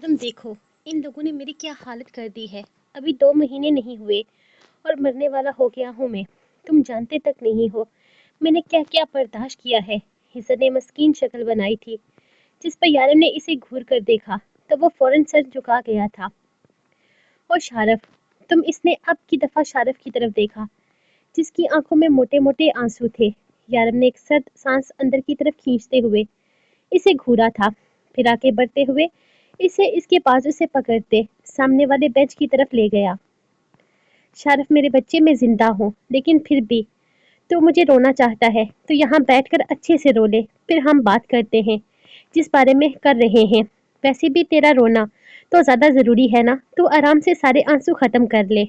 तुम देखो इन लोगों ने मेरी क्या हालत कर दी है। अभी 2 महीने नहीं हुए और मरने वाला हो गया हूँ मैं। तुम जानते तक नहीं हो मैंने क्या क्या बर्दाश्त किया है। हिजर ने मस्कीन शक्ल बनाई थी। जिस पर यारम ने इसे घूर कर देखा तो वो फौरन सर झुका गया था। और शारफ, तुम इसने अब की दफा शारफ की तरफ देखा जिसकी आंखों में मोटे मोटे आंसू थे। यारम ने एक सर्द सांस अंदर की तरफ खींचते हुए इसे घूरा था, फिर आगे बढ़ते हुए इसे इसके बाजू से पकड़ते सामने वाले बेंच की तरफ ले गया। शारफ मेरे बच्चे, मैं जिंदा हूँ, लेकिन फिर भी तो मुझे रोना चाहता है तो यहाँ बैठकर अच्छे से रो ले, फिर हम बात करते हैं जिस बारे में कर रहे हैं। वैसे भी तेरा रोना तो ज़्यादा ज़रूरी है ना, तू आराम से सारे आंसू ख़त्म कर ले।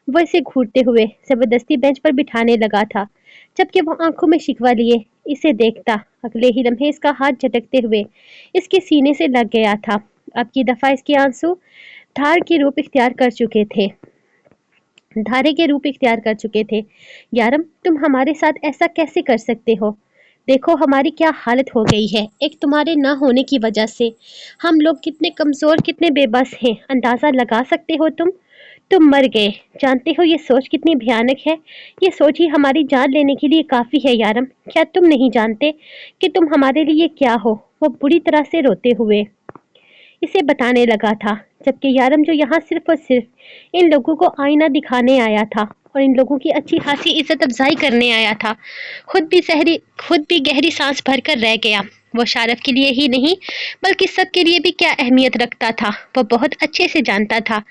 वो इसे घूरते हुए जबरदस्ती बेंच पर बिठाने लगा था, जबकि वो आंखों में शिकवा लिए इसे देखता अगले ही लम्हे इसका हाथ झटकते हुए इसके सीने से लग गया था। अब की दफा इसके आंसू धार के रूप इख्तियार कर चुके थे धारे के रूप इख्तियार कर चुके थे। यारम, तुम हमारे साथ ऐसा कैसे कर सकते हो? देखो हमारी क्या हालत हो गई है एक तुम्हारे ना होने की वजह से। हम लोग कितने कमजोर, कितने बेबस हैं, अंदाजा लगा सकते हो तुम मर गए। जानते हो ये सोच कितनी भयानक है? ये सोच ही हमारी जान लेने के लिए काफी है। यारम, क्या तुम नहीं जानते कि तुम हमारे लिए क्या हो? वो बुरी तरह से रोते हुए इसे बताने लगा था, जबकि यारम जो यहाँ सिर्फ और सिर्फ इन लोगों को आईना दिखाने आया था और इन लोगों की अच्छी खासी इज्जत अफजाई करने आया था, खुद भी गहरी सांस भरकर रह गया। वो शारफ के लिए ही नहीं बल्कि सब के लिए भी क्या अहमियत रखता था वो बहुत अच्छे से जानता था।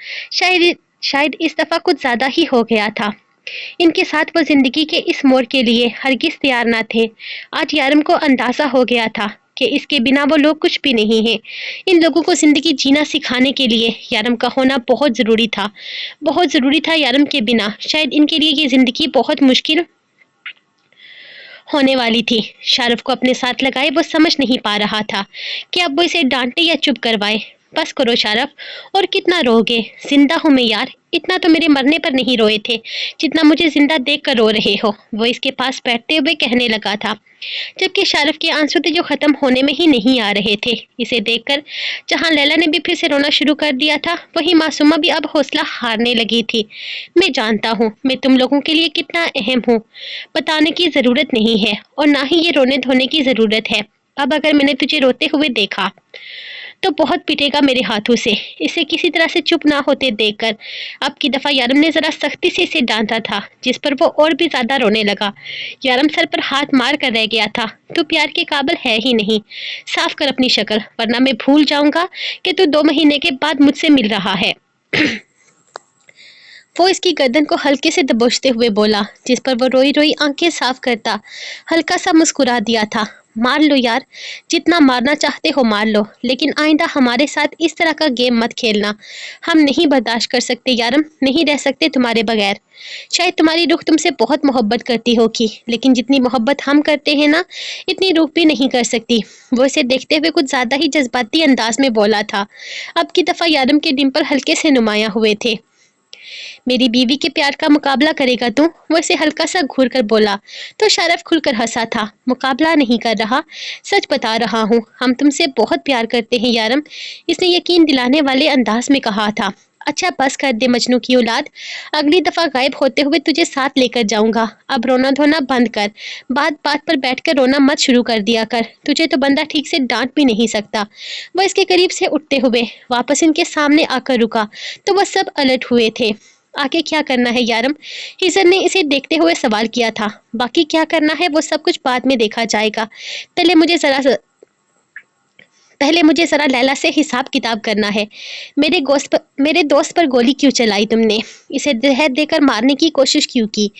शायद इस दफा कुछ ज्यादा ही हो गया था। इनके साथ वो जिंदगी के इस मोड़ के लिए हरगिज तैयार न थे। आज यारम को अंदाजा हो गया था कि इसके बिना वो लोग कुछ भी नहीं हैं। इन लोगों को जिंदगी जीना सिखाने के लिए यारम का होना बहुत ज़रूरी था, बहुत ज़रूरी था। यारम के बिना शायद इनके लिए ये ज़िंदगी बहुत मुश्किल होने वाली थी। शारफ को अपने साथ लगाए वो समझ नहीं पा रहा था कि अब वो इसे डांटे या चुप करवाए। बस करो शारफ, और कितना रोगे? जिंदा हूँ मैं यार, इतना तो मेरे मरने पर नहीं रोए थे जितना मुझे जिंदा देख कर रो रहे हो, वो इसके पास बैठते हुए कहने लगा था, जबकि शारफ के आंसू थे जो खत्म होने में ही नहीं आ रहे थे। इसे देखकर जहां लैला ने भी फिर से रोना शुरू कर दिया था, वही मासूमा भी अब हौसला हारने लगी थी। मैं जानता हूँ मैं तुम लोगों के लिए कितना अहम हूँ, बताने की जरूरत नहीं है और ना ही ये रोने धोने की जरूरत है। अब अगर मैंने तुझे रोते हुए देखा तो बहुत पिटेगा मेरे हाथों से। इसे किसी तरह से चुप ना होते देखकर अब की दफा यारम ने जरा सख्ती से इसे डांटा था, जिस पर वो और भी ज्यादा रोने लगा। यारम सर पर हाथ मार कर रह गया था। तू प्यार के काबिल है ही नहीं, साफ कर अपनी शक्ल वरना मैं भूल जाऊंगा कि तू 2 महीने के बाद मुझसे मिल रहा है। वो इसकी गर्दन को हल्के से दबोचते हुए बोला, जिस पर वो रोई रोई आंखें साफ करता हल्का सा मुस्कुरा दिया था। मार लो यार, जितना मारना चाहते हो मार लो, लेकिन आइंदा हमारे साथ इस तरह का गेम मत खेलना। हम नहीं बर्दाश्त कर सकते यारम, नहीं रह सकते तुम्हारे बगैर। शायद तुम्हारी रूह तुमसे बहुत मोहब्बत करती होगी, लेकिन जितनी मोहब्बत हम करते हैं ना, इतनी रूह भी नहीं कर सकती। वो इसे देखते हुए कुछ ज्यादा ही जज्बाती अंदाज में बोला था। अब की दफा यारम के डिंपल हल्के से नुमाया हुए थे। मेरी बीवी के प्यार का मुकाबला करेगा तू? वो इसे हल्का सा घूर कर बोला तो शारफ खुलकर हंसा था। मुकाबला नहीं कर रहा, सच बता रहा हूँ, हम तुमसे बहुत प्यार करते हैं यारम, इसने यकीन दिलाने वाले अंदाज में कहा था। अच्छा बस कर दे मजनू की औलाद, अगली दफा गायब होते हुए तुझे साथ लेकर जाऊंगा। अब रोना धोना बंद कर, बात बात पर बैठकर रोना मत शुरू कर दिया कर, तुझे तो बंदा ठीक से डांट भी नहीं सकता। वह इसके करीब से उठते हुए वापस इनके सामने आकर रुका तो वह सब अलर्ट हुए थे। आगे क्या करना है यारम? हिजर ने इसे देखते हुए सवाल किया था। बाकी क्या करना है वो सब कुछ बाद में देखा जाएगा, पहले मुझे जरा लैला से हिसाब किताब करना है। मेरे दोस्त पर गोली क्यों चलाई तुमने? इसे जहर देकर मारने की कोशिश क्यों की?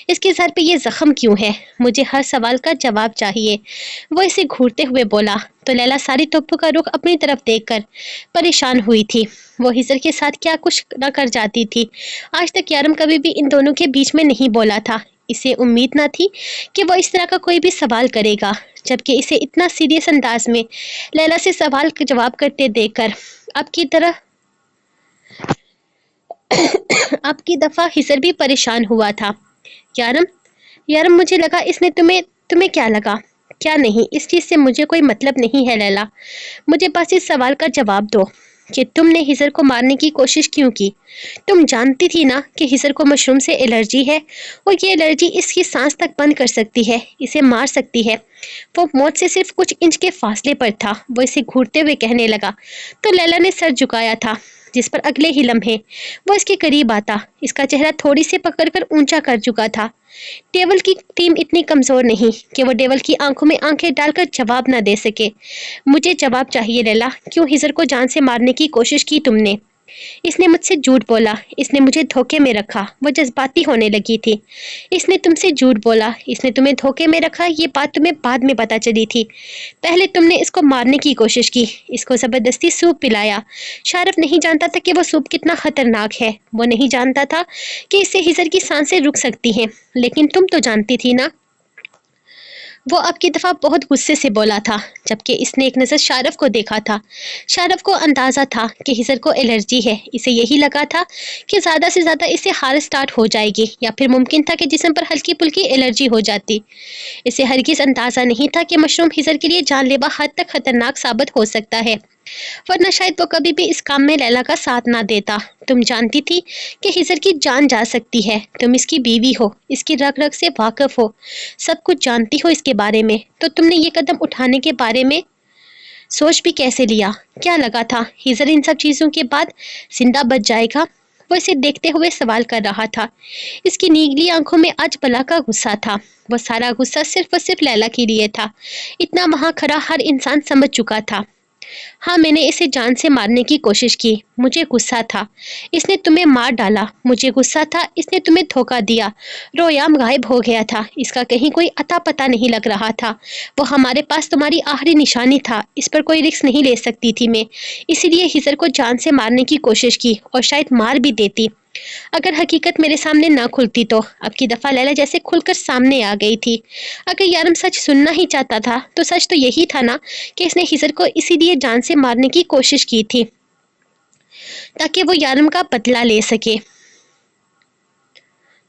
इसके सर पे ये जख्म क्यों है? मुझे हर सवाल का जवाब चाहिए। वो इसे घूरते हुए बोला तो लैला सारी तोपों का रुख अपनी तरफ देखकर परेशान हुई थी। वो हिजर के साथ क्या कुछ न कर जाती थी। आज तक यारम कभी भी इन दोनों के बीच में नहीं बोला था। इसे उम्मीद न थी कि वो इस तरह का कोई भी सवाल करेगा, जबकि इसे इतना सीरियस अंदाज में लैला से सवाल का जवाब करते देखकर अब की दफा हिजर भी परेशान हुआ था। यारम मुझे लगा इसने तुम्हें क्या लगा? क्या नहीं, इस चीज से मुझे कोई मतलब नहीं है लैला, मुझे बस इस सवाल का जवाब दो। कि तुमने हिजर को मारने की कोशिश क्यों की। तुम जानती थी ना कि हिजर को मशरूम से एलर्जी है और ये एलर्जी इसकी सांस तक बंद कर सकती है, इसे मार सकती है। वो मौत से सिर्फ कुछ इंच के फासले पर था। वो इसे घूरते हुए कहने लगा तो लैला ने सर झुकाया था, जिस पर अगले ही लम्हे वो इसके करीब आता इसका चेहरा थोड़ी सी पकड़कर ऊंचा कर चुका था। डेवल की टीम इतनी कमजोर नहीं कि वो डेवल की आंखों में आंखें डालकर जवाब न दे सके। मुझे जवाब चाहिए लैला, क्यों हिजर को जान से मारने की कोशिश की तुमने। इसने मुझसे झूठ बोला, इसने मुझे धोखे में रखा। वो जज्बाती होने लगी थी। इसने तुमसे झूठ बोला, इसने तुम्हें धोखे में रखा, ये बात तुम्हें बाद में पता चली थी। पहले तुमने इसको मारने की कोशिश की, इसको जबरदस्ती सूप पिलाया। शारफ नहीं जानता था कि वो सूप कितना खतरनाक है। वो नहीं जानता था कि इससे हिजर की सांसें रुक सकती हैं, लेकिन तुम तो जानती थी ना। वो अब की दफ़ा बहुत गुस्से से बोला था, जबकि इसने एक नज़र शारफ को देखा था। शारफ को अंदाज़ा था कि हिजर को एलर्जी है। इसे यही लगा था कि ज़्यादा से ज़्यादा इसे हार स्टार्ट हो जाएगी, या फिर मुमकिन था कि जिस्म पर हल्की पुल्की एलर्जी हो जाती। इसे हरगिज़ अंदाज़ा नहीं था कि मशरूम हिजर के लिए जानलेवा हद तक खतरनाक साबित हो सकता है, वरना शायद वो कभी भी इस काम में लैला का साथ ना देता। तुम जानती थी कि हिजर की जान जा सकती है। तुम इसकी बीवी हो, इसकी रग रग से वाकिफ हो, सब कुछ जानती हो इसके बारे में। तो तुमने ये कदम उठाने के बारे में सोच भी कैसे लिया। क्या लगा था हिजर इन सब चीज़ों के बाद जिंदा बच जाएगा। वो इसे देखते हुए सवाल कर रहा था। इसकी नीली आंखों में आज बला का गुस्सा था। वो सारा गुस्सा सिर्फ और सिर्फ लैला के लिए था। इतना वहां खड़ा हर इंसान समझ चुका था। हाँ, मैंने इसे जान से मारने की कोशिश की। मुझे गुस्सा था, इसने तुम्हें मार डाला। मुझे गुस्सा था, इसने तुम्हें धोखा दिया। रोयाम गायब हो गया था, इसका कहीं कोई अता पता नहीं लग रहा था। वो हमारे पास तुम्हारी आखिरी निशानी था, इस पर कोई रिस्क नहीं ले सकती थी मैं। इसीलिए हिजर को जान से मारने की कोशिश की और शायद मार भी देती, अगर हकीकत मेरे सामने ना खुलती तो। अब की दफ़ा लैला जैसे खुलकर सामने आ गई थी। अगर यारम सच सुनना ही चाहता था तो सच तो यही था ना कि इसने हिजर को इसीलिए जान से मारने की कोशिश की थी, ताकि वो यारम का बदला ले सके।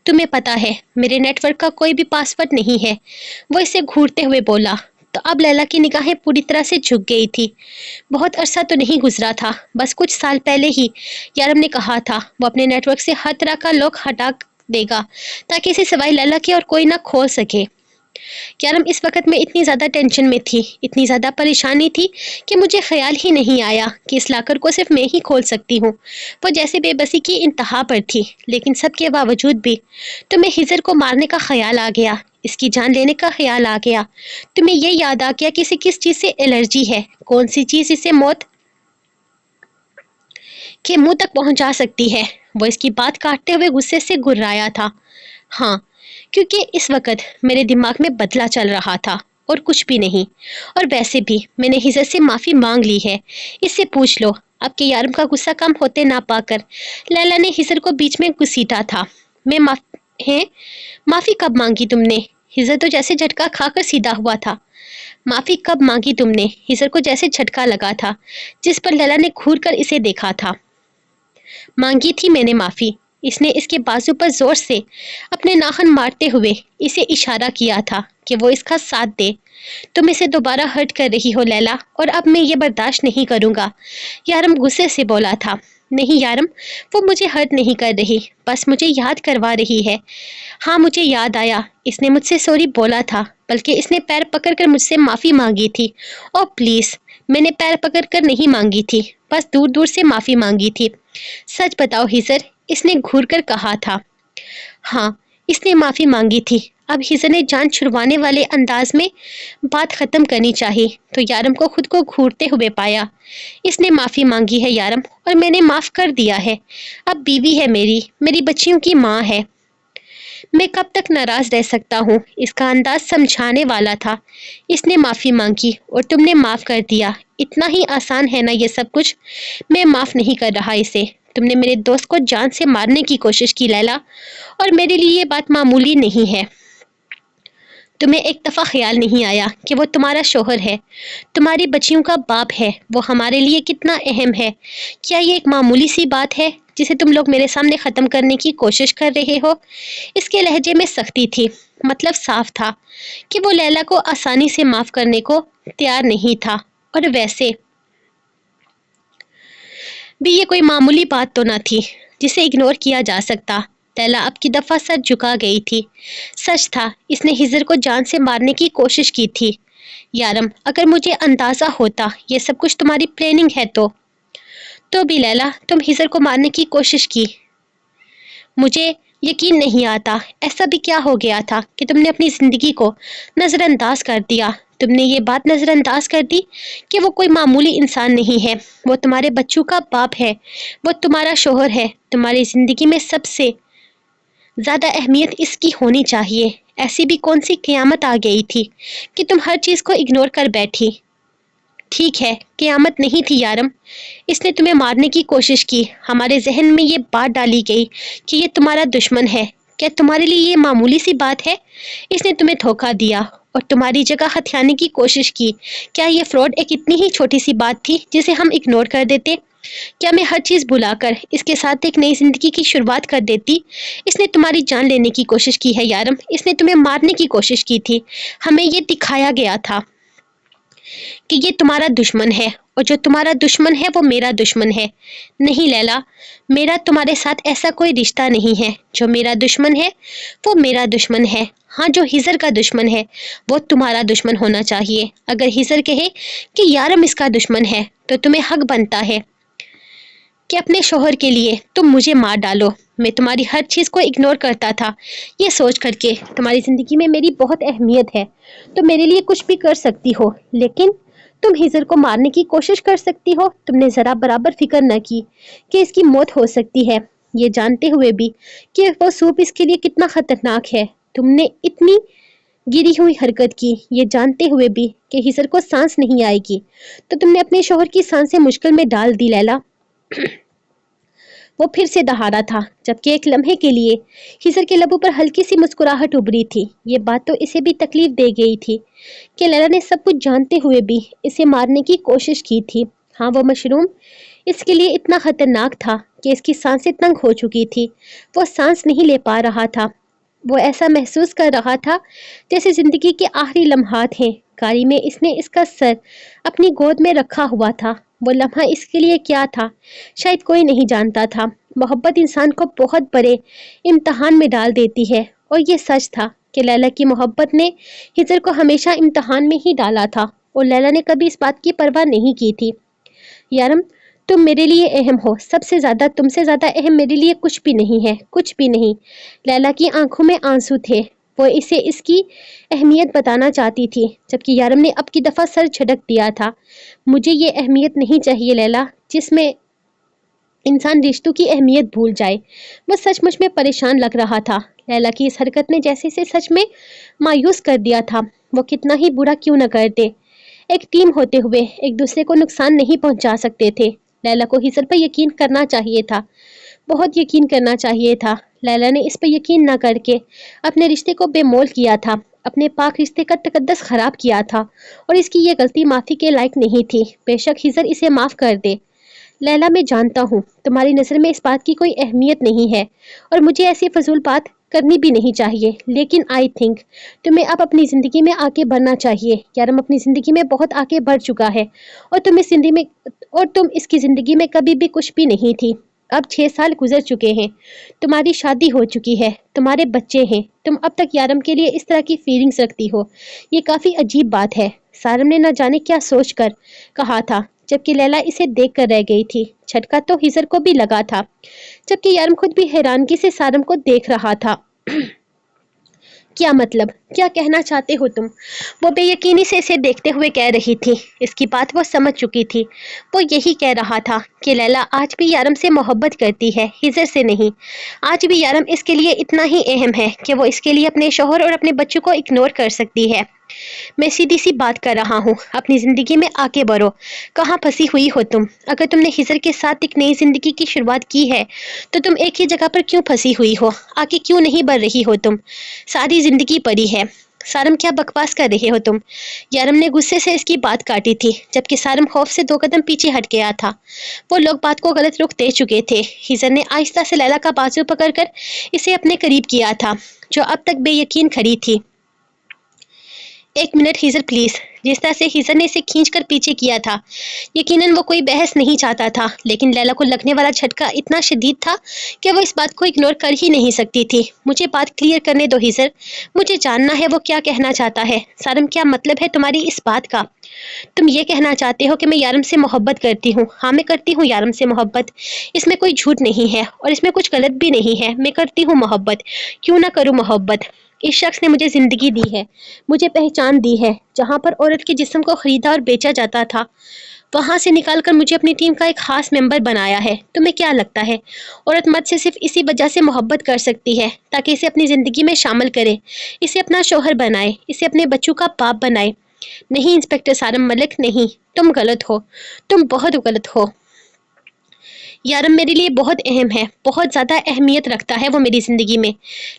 तुम्हें पता है मेरे नेटवर्क का कोई भी पासवर्ड नहीं है, वो इसे घूरते हुए बोला। तो अब लैला की निगाहें पूरी तरह से झुक गई थी। बहुत अरसा तो नहीं गुजरा था, बस कुछ साल पहले ही यारम ने कहा था वो अपने नेटवर्क से हर तरह का लॉक हटा देगा, ताकि इसे सिवाय लैला के और कोई ना खोल सके। यारम इस वक्त में इतनी ज़्यादा टेंशन में थी, इतनी ज़्यादा परेशानी थी कि मुझे ख्याल ही नहीं आया कि इस लाकर को सिर्फ मैं ही खोल सकती हूँ। वो जैसे बेबसी की इंतहा पर थी, लेकिन सबके बावजूद भी तुम्हें हिजर को मारने का ख्याल आ गया, इसकी जान लेने का ख्याल आ गया। तुम्हें ये याद आ गया कि इसे किस चीज़ से एलर्जी है, कौन सी चीज़ इसे मौत के मुंह तक पहुंचा सकती है। वो इसकी बात काटते हुए गुस्से से गुर्राया था। हाँ, क्योंकि इस वक्त मेरे दिमाग में बदला चल रहा था और कुछ भी नहीं। और वैसे भी मैंने हिजर से माफ़ी मांग ली है, इससे पूछ लो। अब के यारम का गुस्सा कम होते ना पाकर लैला ने हिजर को बीच में घसीटा था। मैं माफ़ी कब मांगी तुमने। हिजर तो जैसे झटका खाकर सीधा हुआ था। माफ़ी कब मांगी तुमने। हिजर को जैसे झटका लगा था, जिस पर लैला ने घूर कर इसे देखा था। मांगी थी मैंने माफ़ी। इसने इसके बाजू पर जोर से अपने नाखून मारते हुए इसे इशारा किया था कि वो इसका साथ दे। तुम इसे दोबारा हर्ट कर रही हो लैला, और अब मैं ये बर्दाश्त नहीं करूँगा। यारम गुस्से से बोला था। नहीं यारम, वो मुझे हर्ट नहीं कर रही, बस मुझे याद करवा रही है। हाँ, मुझे याद आया, इसने मुझसे सॉरी बोला था, बल्कि इसने पैर पकड़कर मुझसे माफ़ी मांगी थी। ओ प्लीज़, मैंने पैर पकड़कर नहीं मांगी थी, बस दूर दूर से माफ़ी मांगी थी। सच बताओ हिजर, इसने घूर कर कहा था। हाँ, इसने माफ़ी मांगी थी। अब हिजर ने जान छुड़वाने वाले अंदाज में बात ख़त्म करनी चाहिए तो यारम को खुद को घूरते हुए पाया। इसने माफ़ी मांगी है यारम, और मैंने माफ़ कर दिया है। अब बीवी है मेरी, मेरी बच्चियों की माँ है। मैं कब तक नाराज़ रह सकता हूँ। इसका अंदाज समझाने वाला था। इसने माफ़ी मांगी और तुमने माफ़ कर दिया। इतना ही आसान है ना ये सब कुछ। मैं माफ़ नहीं कर रहा इसे। तुमने मेरे दोस्त को जान से मारने की कोशिश की लैला, और मेरे लिए ये बात मामूली नहीं है। तुम्हें एक दफ़ा ख्याल नहीं आया कि वो तुम्हारा शोहर है, तुम्हारी बच्चियों का बाप है, वो हमारे लिए कितना अहम है। क्या ये एक मामूली सी बात है जिसे तुम लोग मेरे सामने ख़त्म करने की कोशिश कर रहे हो। इसके लहजे में सख्ती थी, मतलब साफ था कि वो लैला को आसानी से माफ़ करने को तैयार नहीं था। और वैसे بھی یہ کوئی معمولی بات تو نہ تھی جسے اگنور کیا جا سکتا۔ لیلا اب کی دفعہ سر جھکا گئی تھی۔ سچ تھا، اس نے ہزر کو جان سے مارنے کی کوشش کی تھی۔ یارم، اگر مجھے اندازہ ہوتا یہ سب کچھ تمہاری پلاننگ ہے تو بھی لیلا تم ہزر کو مارنے کی کوشش کی۔ مجھے یقین نہیں آتا ایسا بھی کیا ہو گیا تھا کہ تم نے اپنی زندگی کو نظر انداز کر دیا۔ تم نے یہ بات نظر انداز کر دی کہ وہ کوئی معمولی انسان نہیں ہے، وہ تمہارے بچوں کا باپ ہے، وہ تمہارا شوہر ہے، تمہاری زندگی میں سب سے زیادہ اہمیت اس کی ہونی چاہیے۔ ایسی بھی کون سی قیامت آ گئی تھی کہ تم ہر چیز کو اگنور کر بیٹھی؟ ٹھیک ہے، قیامت نہیں تھی یارم، اس نے تمہیں مارنے کی کوشش کی۔ ہمارے ذہن میں یہ بات ڈالی گئی کہ یہ تمہارا دشمن ہے۔ کیا تمہارے لیے یہ معمولی سی بات ہے؟ اس نے تمہیں دھوکہ دیا اور تمہاری جگہ ہتھیانے کی کوشش کی۔ کیا یہ فراڈ ایک اتنی ہی چھوٹی سی بات تھی جسے ہم اگنور کر دیتے؟ کیا میں ہر چیز بھلا کر اس کے ساتھ ایک نئی زندگی کی شروعات کر دیتی؟ اس نے تمہاری جان لینے کی کوشش کی ہے یارم، اس نے تمہیں مارنے کی کوشش کی تھی۔ ہمیں یہ دکھایا گیا تھا کہ یہ تمہارا دشمن ہے اور جو تمہارا دشمن ہے وہ میرا دشمن ہے۔ نہیں لیلا، میرا تمہارے ساتھ ایسا کوئی رشتہ نہیں ہے۔ جو میرا دشمن ہے وہ میرا دشمن ہے۔ ہاں، جو ہزر کا دشمن ہے وہ تمہارا دشمن ہونا چاہیے۔ اگر ہزر کہے کہ یارم اس کا دشمن ہے تو تمہیں حق بنتا ہے کہ اپنے شوہر کے لیے تم مجھے مار ڈالو۔ میں تمہاری ہر چیز کو اگنور کرتا تھا، یہ سوچ کر کے تمہاری زندگی میں میری بہت اہمیت ہے، تو میرے لیے کچھ بھی کر سکتی ہو، لیکن تم ہزر کو مارنے کی کوشش کر سکتی ہو۔ تم نے ذرا برابر فکر نہ کی کہ اس کی موت ہو سکتی ہے، یہ جانتے ہوئے بھی کہ وہ سوپ اس کے لیے کتنا خطرناک ہے۔ تم نے اتنی گری ہوئی حرکت کی، یہ جانتے ہوئے بھی کہ ہزر کو سانس نہیں آئے گی، تو تم نے اپنے شوہر کی سانسیں مشکل میں ڈال دی لیلا۔ وہ پھر سے دہاڑا تھا، جبکہ ایک لمحے کے لیے ہزر کے لبوں پر ہلکی سی مسکراہٹ ابھری تھی۔ یہ بات تو اسے بھی تکلیف دے گئی تھی کہ لیلا نے سب کچھ جانتے ہوئے بھی اسے مارنے کی کوشش کی تھی۔ ہاں، وہ مشروم اس کے لیے اتنا خطرناک تھا کہ اس کی سانسیں تنگ ہو چکی تھی، وہ سانس نہیں لے پا رہا تھا۔ وہ ایسا محسوس کر رہا تھا جیسے زندگی کے آخری لمحات ہیں۔ گاڑی میں اس نے اس کا سر اپنی گود میں رکھا ہوا تھا۔ وہ لمحہ اس کے لیے کیا تھا شاید کوئی نہیں جانتا تھا۔ محبت انسان کو بہت بڑے امتحان میں ڈال دیتی ہے، اور یہ سچ تھا کہ لیلا کی محبت نے ہزر کو ہمیشہ امتحان میں ہی ڈالا تھا، اور لیلا نے کبھی اس بات کی پرواہ نہیں کی تھی۔ یارم، تم میرے لیے اہم ہو، سب سے زیادہ، تم سے زیادہ اہم میرے لیے کچھ بھی نہیں ہے، کچھ بھی نہیں۔ لیلا کی آنکھوں میں آنسو تھے، وہ اسے اس کی اہمیت بتانا چاہتی تھی، جبکہ یارم نے اب کی دفعہ سر جھٹک دیا تھا۔ مجھے یہ اہمیت نہیں چاہیے لیلا، جس میں انسان رشتوں کی اہمیت بھول جائے۔ وہ سچ مچ میں پریشان لگ رہا تھا۔ لیلا کی اس حرکت نے جیسے اسے سچ میں مایوس کر دیا تھا، وہ کتنا ہی برا کیوں نہ کرتے۔ ایک ٹیم ہوتے ہوئے ایک دوسرے کو نقصان نہیں پہنچا سکتے تھے۔ لیلا کو ہزر پر یقین کرنا چاہیے تھا، بہت یقین کرنا چاہیے تھا۔ لیلا نے اس پر یقین نہ کر کے اپنے رشتے کو بے مول کیا تھا، اپنے پاک رشتے کا تقدس خراب کیا تھا، اور اس کی یہ غلطی معافی کے لائق نہیں تھی۔ بے شک ہزر اسے معاف کر دے۔ لیلا، میں جانتا ہوں تمہاری نظر میں اس بات کی کوئی اہمیت نہیں ہے، اور مجھے ایسی فضول بات کرنی بھی نہیں چاہیے، لیکن آئی تھنک تمہیں اب اپنی زندگی میں آگے بڑھنا چاہیے۔ یارم اپنی زندگی میں بہت آگے بڑھ چکا ہے، اور تم اس کی زندگی میں کبھی بھی کچھ بھی نہیں تھی۔ اب 6 سال گزر چکے ہیں، تمہاری شادی ہو چکی ہے، تمہارے بچے ہیں، تم اب تک یارم کے لیے اس طرح کی فیلنگز رکھتی ہو، یہ کافی عجیب بات ہے۔ سارم نے نہ جانے کیا سوچ کر کہا تھا، جبکہ لیلا اسے دیکھ کر رہ گئی تھی۔ جھٹکا تو ہزر کو بھی لگا تھا، جبکہ یارم خود بھی حیرانگی سے سارم کو دیکھ رہا تھا۔ کیا مطلب؟ کیا کہنا چاہتے ہو تم؟ وہ بے یقینی سے اسے دیکھتے ہوئے کہہ رہی تھی۔ اس کی بات وہ سمجھ چکی تھی۔ وہ یہی کہہ رہا تھا کہ لیلا آج بھی یارم سے محبت کرتی ہے، ہزر سے نہیں۔ آج بھی یارم اس کے لیے اتنا ہی اہم ہے کہ وہ اس کے لیے اپنے شوہر اور اپنے بچوں کو اگنور کر سکتی ہے۔ میں سیدھی سی بات کر رہا ہوں، اپنی زندگی میں آگے بڑھو۔ کہاں پھنسی ہوئی ہو تم؟ اگر تم نے ہزر کے ساتھ ایک نئی زندگی کی شروعات کی ہے تو تم ایک ہی جگہ پر کیوں پھنسی ہوئی ہو؟ آگے کیوں نہیں بڑھ رہی ہو تم؟ ساری زندگی پڑی ہے۔ سارم، کیا بکواس کر رہے ہو تم؟ یارم نے غصے سے اس کی بات کاٹی تھی، جبکہ سارم خوف سے 2 قدم پیچھے ہٹ گیا تھا۔ وہ لوگ بات کو غلط رخ دے چکے تھے۔ ہزر نے آہستہ سے لیلا کا بازو پکڑ کر اسے اپنے قریب کیا تھا، جو اب تک بے یقین کھڑی تھی۔ एक मिनट हिजर प्लीज। जिस तरह से हिजर ने इसे खींचकर पीछे किया था, यकीनन वो कोई बहस नहीं चाहता था, लेकिन लैला को लगने वाला झटका इतना शदीद था कि वो इस बात को इग्नोर कर ही नहीं सकती थी। मुझे बात क्लियर करने दो हिजर, मुझे जानना है वो क्या कहना चाहता है। सारम, क्या मतलब है तुम्हारी इस बात का? तुम ये कहना चाहते हो कि मैं यारम से मोहब्बत करती हूँ? हाँ, मैं करती हूँ यारम से मोहब्बत। इसमें कोई झूठ नहीं है और इसमें कुछ गलत भी नहीं है। मैं करती हूँ मोहब्बत, क्यों ना करूँ मोहब्बत। इस शख्स ने मुझे जिंदगी दी है, मुझे पहचान दी है। जहाँ पर औरत के जिस्म को खरीदा और बेचा जाता था, वहां से निकालकर मुझे अपनी टीम का एक खास मेंबर बनाया है। तुम्हें क्या लगता है औरत मर्द से सिर्फ इसी वजह से मोहब्बत कर सकती है ताकि इसे अपनी जिंदगी में शामिल करे, इसे अपना शौहर बनाए, इसे अपने बच्चों का बाप बनाए? नहीं इंस्पेक्टर सारम मलिक, नहीं, तुम गलत हो, तुम बहुत गलत हो। यारम मेरे लिए बहुत अहम है, बहुत ज़्यादा अहमियत रखता है वो मेरी ज़िंदगी में,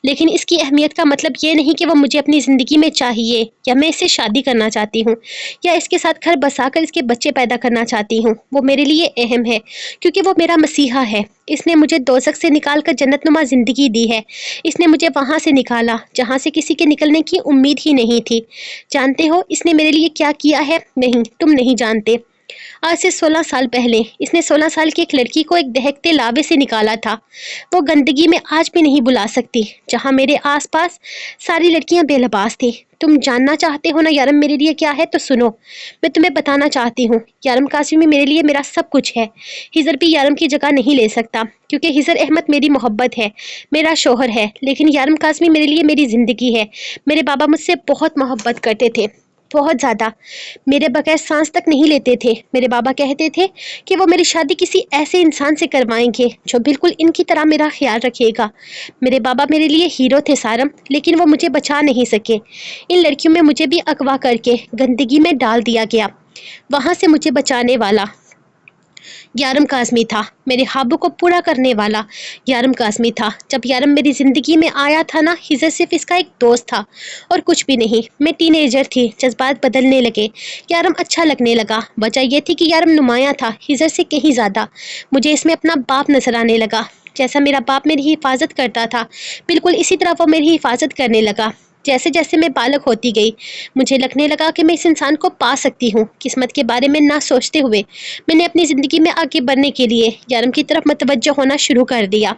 लेकिन इसकी अहमियत का मतलब ये नहीं कि वो मुझे अपनी ज़िंदगी में चाहिए, या मैं इससे शादी करना चाहती हूँ, या इसके साथ घर बसाकर इसके बच्चे पैदा करना चाहती हूँ। वो मेरे लिए अहम है क्योंकि वो मेरा मसीहा है। इसने मुझे दोज़ख से निकाल कर जन्नतनुमा ज़िंदगी दी है। इसने मुझे वहाँ से निकाला जहाँ से किसी के निकलने की उम्मीद ही नहीं थी। जानते हो इसने मेरे लिए क्या किया है? नहीं, तुम नहीं जानते। आज से 16 साल पहले इसने 16 साल की एक लड़की को एक दहकते लावे से निकाला था। वो गंदगी में आज भी नहीं बुला सकती जहाँ मेरे आसपास सारी लड़कियां बेलबास थी। तुम जानना चाहते हो ना यारम मेरे लिए क्या है? तो सुनो, मैं तुम्हें बताना चाहती हूँ। यारम कासिमी मेरे लिए मेरा सब कुछ है। हिजर भी यारम की जगह नहीं ले सकता क्योंकि हिजर अहमद मेरी मोहब्बत है, मेरा शोहर है, लेकिन यारम कासिमी मेरे लिए मेरी ज़िंदगी है। मेरे बाबा मुझसे बहुत मोहब्बत करते थे, बहुत ज़्यादा। मेरे बगैर सांस तक नहीं लेते थे। मेरे बाबा कहते थे कि वो मेरी शादी किसी ऐसे इंसान से करवाएंगे जो बिल्कुल इनकी तरह मेरा ख्याल रखेगा। मेरे बाबा मेरे लिए हीरो थे सारम, लेकिन वो मुझे बचा नहीं सके। इन लड़कियों में मुझे भी अगवा करके गंदगी में डाल दिया गया। वहाँ से मुझे बचाने वाला यारम काज़मी था, मेरे ख्वाबों को पूरा करने वाला यारम काज़मी था। जब यारम मेरी ज़िंदगी में आया था ना, हिजर सिर्फ इसका एक दोस्त था और कुछ भी नहीं। मैं टीनेजर थी, जज्बात बदलने लगे, यारम अच्छा लगने लगा। वजह यह थी कि यारम नुमाया था, हिजर से कहीं ज़्यादा। मुझे इसमें अपना बाप नजर आने लगा। जैसा मेरा बाप मेरी हिफाजत करता था, बिल्कुल इसी तरह वो मेरी हिफाजत करने लगा। जैसे जैसे मैं बालक होती गई, मुझे लगने लगा कि मैं इस इंसान को पा सकती हूँ। किस्मत के बारे में ना सोचते हुए मैंने अपनी ज़िंदगी में आगे बढ़ने के लिए यारम की तरफ मतवज्जो होना शुरू कर दिया,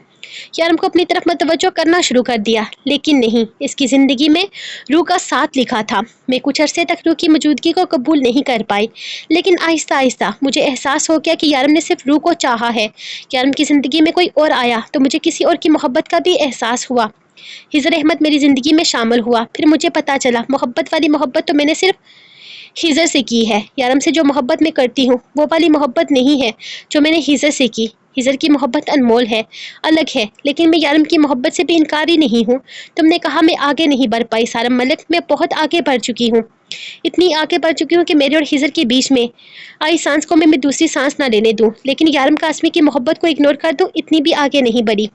यारम को अपनी तरफ मतवज्जो करना शुरू कर दिया। लेकिन नहीं, इसकी ज़िंदगी में रूह का साथ लिखा था। मैं कुछ अरसे तक रूह की मौजूदगी को कबूल नहीं कर पाई, लेकिन आहिस्ता आहिस्ता मुझे एहसास हो गया कि यारम ने सिर्फ रूह को चाहा है। यारम की ज़िंदगी में कोई और आया तो मुझे किसी और की मोहब्बत का भी एहसास हुआ। हिजर अहमद मेरी ज़िंदगी में शामिल हुआ। फिर मुझे पता चला मोहब्बत वाली मोहब्बत तो मैंने सिर्फ हिजर से की है। यारम से जो मोहब्बत मैं करती हूँ वो वाली मोहब्बत नहीं है जो मैंने हिजर से की। हिजर की मोहब्बत अनमोल है, अलग है, लेकिन मैं यारम की मोहब्बत से भी इनकारी नहीं हूँ। तुमने कहा मैं आगे नहीं बढ़ पाई सारम मलिक, मैं बहुत आगे बढ़ चुकी हूँ। इतनी आगे बढ़ चुकी हूँ कि मेरे और हिजर के बीच में आई सांस को मैं दूसरी सांस ना लेने दूँ, लेकिन यारम कासमी की मोहब्बत को इग्नोर कर दूँ, इतनी भी आगे नहीं बढ़ी।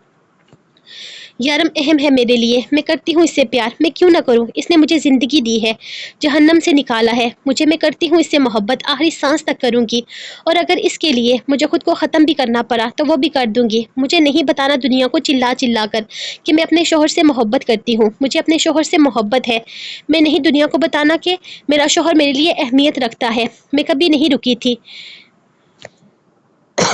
यारम अहम है मेरे लिए, मैं करती हूँ इससे प्यार, मैं क्यों ना करूँ। इसने मुझे ज़िंदगी दी है, जहन्नम से निकाला है मुझे। मैं करती हूँ इससे मोहब्बत, आखिरी सांस तक करूँगी, और अगर इसके लिए मुझे खुद को ख़त्म भी करना पड़ा तो वो भी कर दूँगी। मुझे नहीं बताना दुनिया को चिल्ला चिल्ला कर कि मैं अपने शोहर से मोहब्बत करती हूँ। मुझे अपने शोहर से मोहब्बत है। मैं नहीं दुनिया को बताना कि मेरा शोहर मेरे लिए अहमियत रखता है। मैं कभी नहीं रुकी थी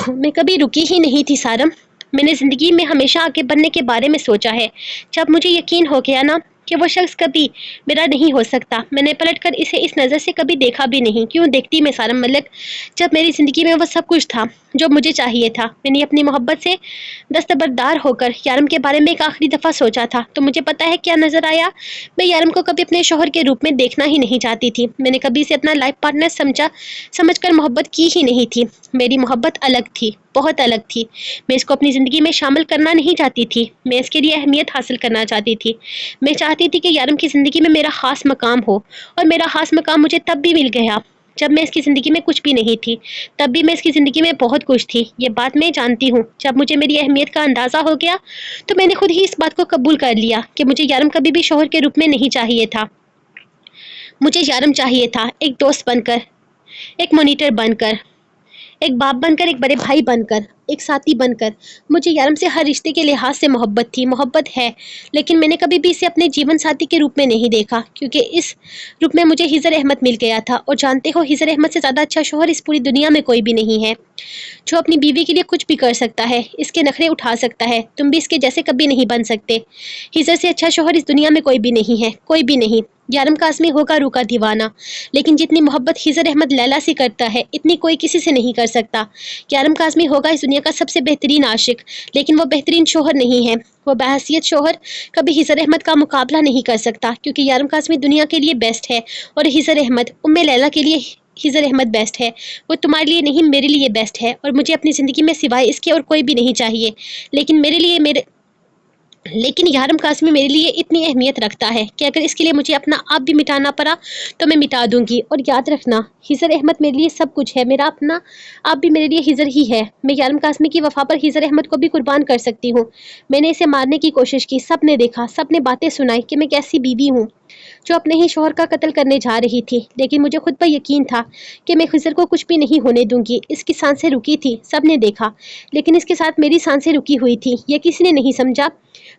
मैं कभी रुकी ही नहीं थी सारम। मैंने ज़िंदगी में हमेशा आगे बढ़ने के बारे में सोचा है। जब मुझे यकीन हो गया ना कि वो शख्स कभी मेरा नहीं हो सकता, मैंने पलटकर इसे इस नज़र से कभी देखा भी नहीं। क्यों देखती मैं सारम मलिक, जब मेरी ज़िंदगी में वो सब कुछ था जो मुझे चाहिए था। मैंने अपनी मोहब्बत से दस्तबरदार होकर यारम के बारे में एक आखिरी दफ़ा सोचा था, तो मुझे पता है क्या नज़र आया। मैं यारम को कभी अपने शोहर के रूप में देखना ही नहीं चाहती थी। मैंने कभी इसे अपना लाइफ पार्टनर समझकर मोहब्बत की ही नहीं थी। मेरी मोहब्बत अलग थी, बहुत अलग थी। मैं इसको अपनी ज़िंदगी में शामिल करना नहीं चाहती थी, मैं इसके लिए अहमियत हासिल करना चाहती थी। मैं चाहती थी कि यारम की ज़िंदगी में मेरा ख़ास मकाम हो, और मेरा ख़ास मकाम मुझे तब भी मिल गया जब मैं इसकी ज़िंदगी में कुछ भी नहीं थी। तब भी मैं इसकी ज़िंदगी में बहुत कुछ थी, ये बात मैं जानती हूँ। जब मुझे मेरी अहमियत का अंदाज़ा हो गया तो मैंने खुद ही इस बात को कबूल कर लिया कि मुझे यारम कभी भी शोहर के रूप में नहीं चाहिए था। मुझे यारम चाहिए था एक दोस्त बनकर, एक मॉनिटर बनकर, एक बाप बनकर, एक बड़े भाई बनकर, ایک ساتھی بن کر۔ مجھے یارم سے ہر رشتے کے لحاظ سے محبت تھی، محبت ہے، لیکن میں نے کبھی بھی اسے اپنے جیون ساتھی کے روپ میں نہیں دیکھا، کیونکہ اس روپ میں مجھے ہزر احمد مل گیا تھا، اور جانتے ہو ہزر احمد سے زیادہ اچھا شوہر اس پوری دنیا میں کوئی بھی نہیں ہے، جو اپنی بیوی کے لیے کچھ بھی کر سکتا ہے، اس کے نخرے اٹھا سکتا ہے۔ تم بھی اس کے جیسے کبھی نہیں بن سکتے۔ ہزر سے اچھا شوہر اس دنیا میں کوئی بھی نہیں ہے، کوئی بھی نہیں۔ یارم کاظمی ہوگا روکا دیوانہ، لیکن جتنی محبت ہزر احمد لیلا سے کرتا ہے اتنی کوئی کسی سے نہیں کر سکتا۔ یارم کاظمی ہوگا اس دنیا کا سب سے بہترین عاشق، لیکن وہ بہترین شوہر نہیں ہے۔ وہ بحیثیت شوہر کبھی ہزر احمد کا مقابلہ نہیں کر سکتا، کیونکہ یارم کاظمی دنیا کے لیے بیسٹ ہے، اور ہزر احمد لیلا کے لیے ہزر احمد بیسٹ ہے۔ وہ تمہارے لیے نہیں، میرے لیے بیسٹ ہے، اور مجھے اپنی زندگی میں سوائے اس کے اور کوئی بھی نہیں چاہیے، لیکن یارم کاظمی میرے لیے اتنی اہمیت رکھتا ہے کہ اگر اس کے لیے مجھے اپنا آپ بھی مٹانا پڑا تو میں مٹا دوں گی۔ اور یاد رکھنا، ہزر احمد میرے لیے سب کچھ ہے، میرا اپنا آپ بھی میرے لیے ہزر ہی ہے۔ میں یارم کاظمی کی وفا پر ہزر احمد کو بھی قربان کر سکتی ہوں۔ میں نے اسے مارنے کی کوشش کی، سب نے دیکھا، سب نے باتیں سنائی کہ میں کیسی بیوی ہوں جو اپنے ہی شوہر کا قتل کرنے جا رہی تھی، لیکن مجھے خود پر یقین تھا کہ میں ہزر کو کچھ بھی نہیں ہونے دوں گی۔ اس کی سانسیں رکی تھی، سب نے دیکھا، لیکن اس کے ساتھ میری سانسیں رکی ہوئی تھی، یہ کسی نے نہیں سمجھا۔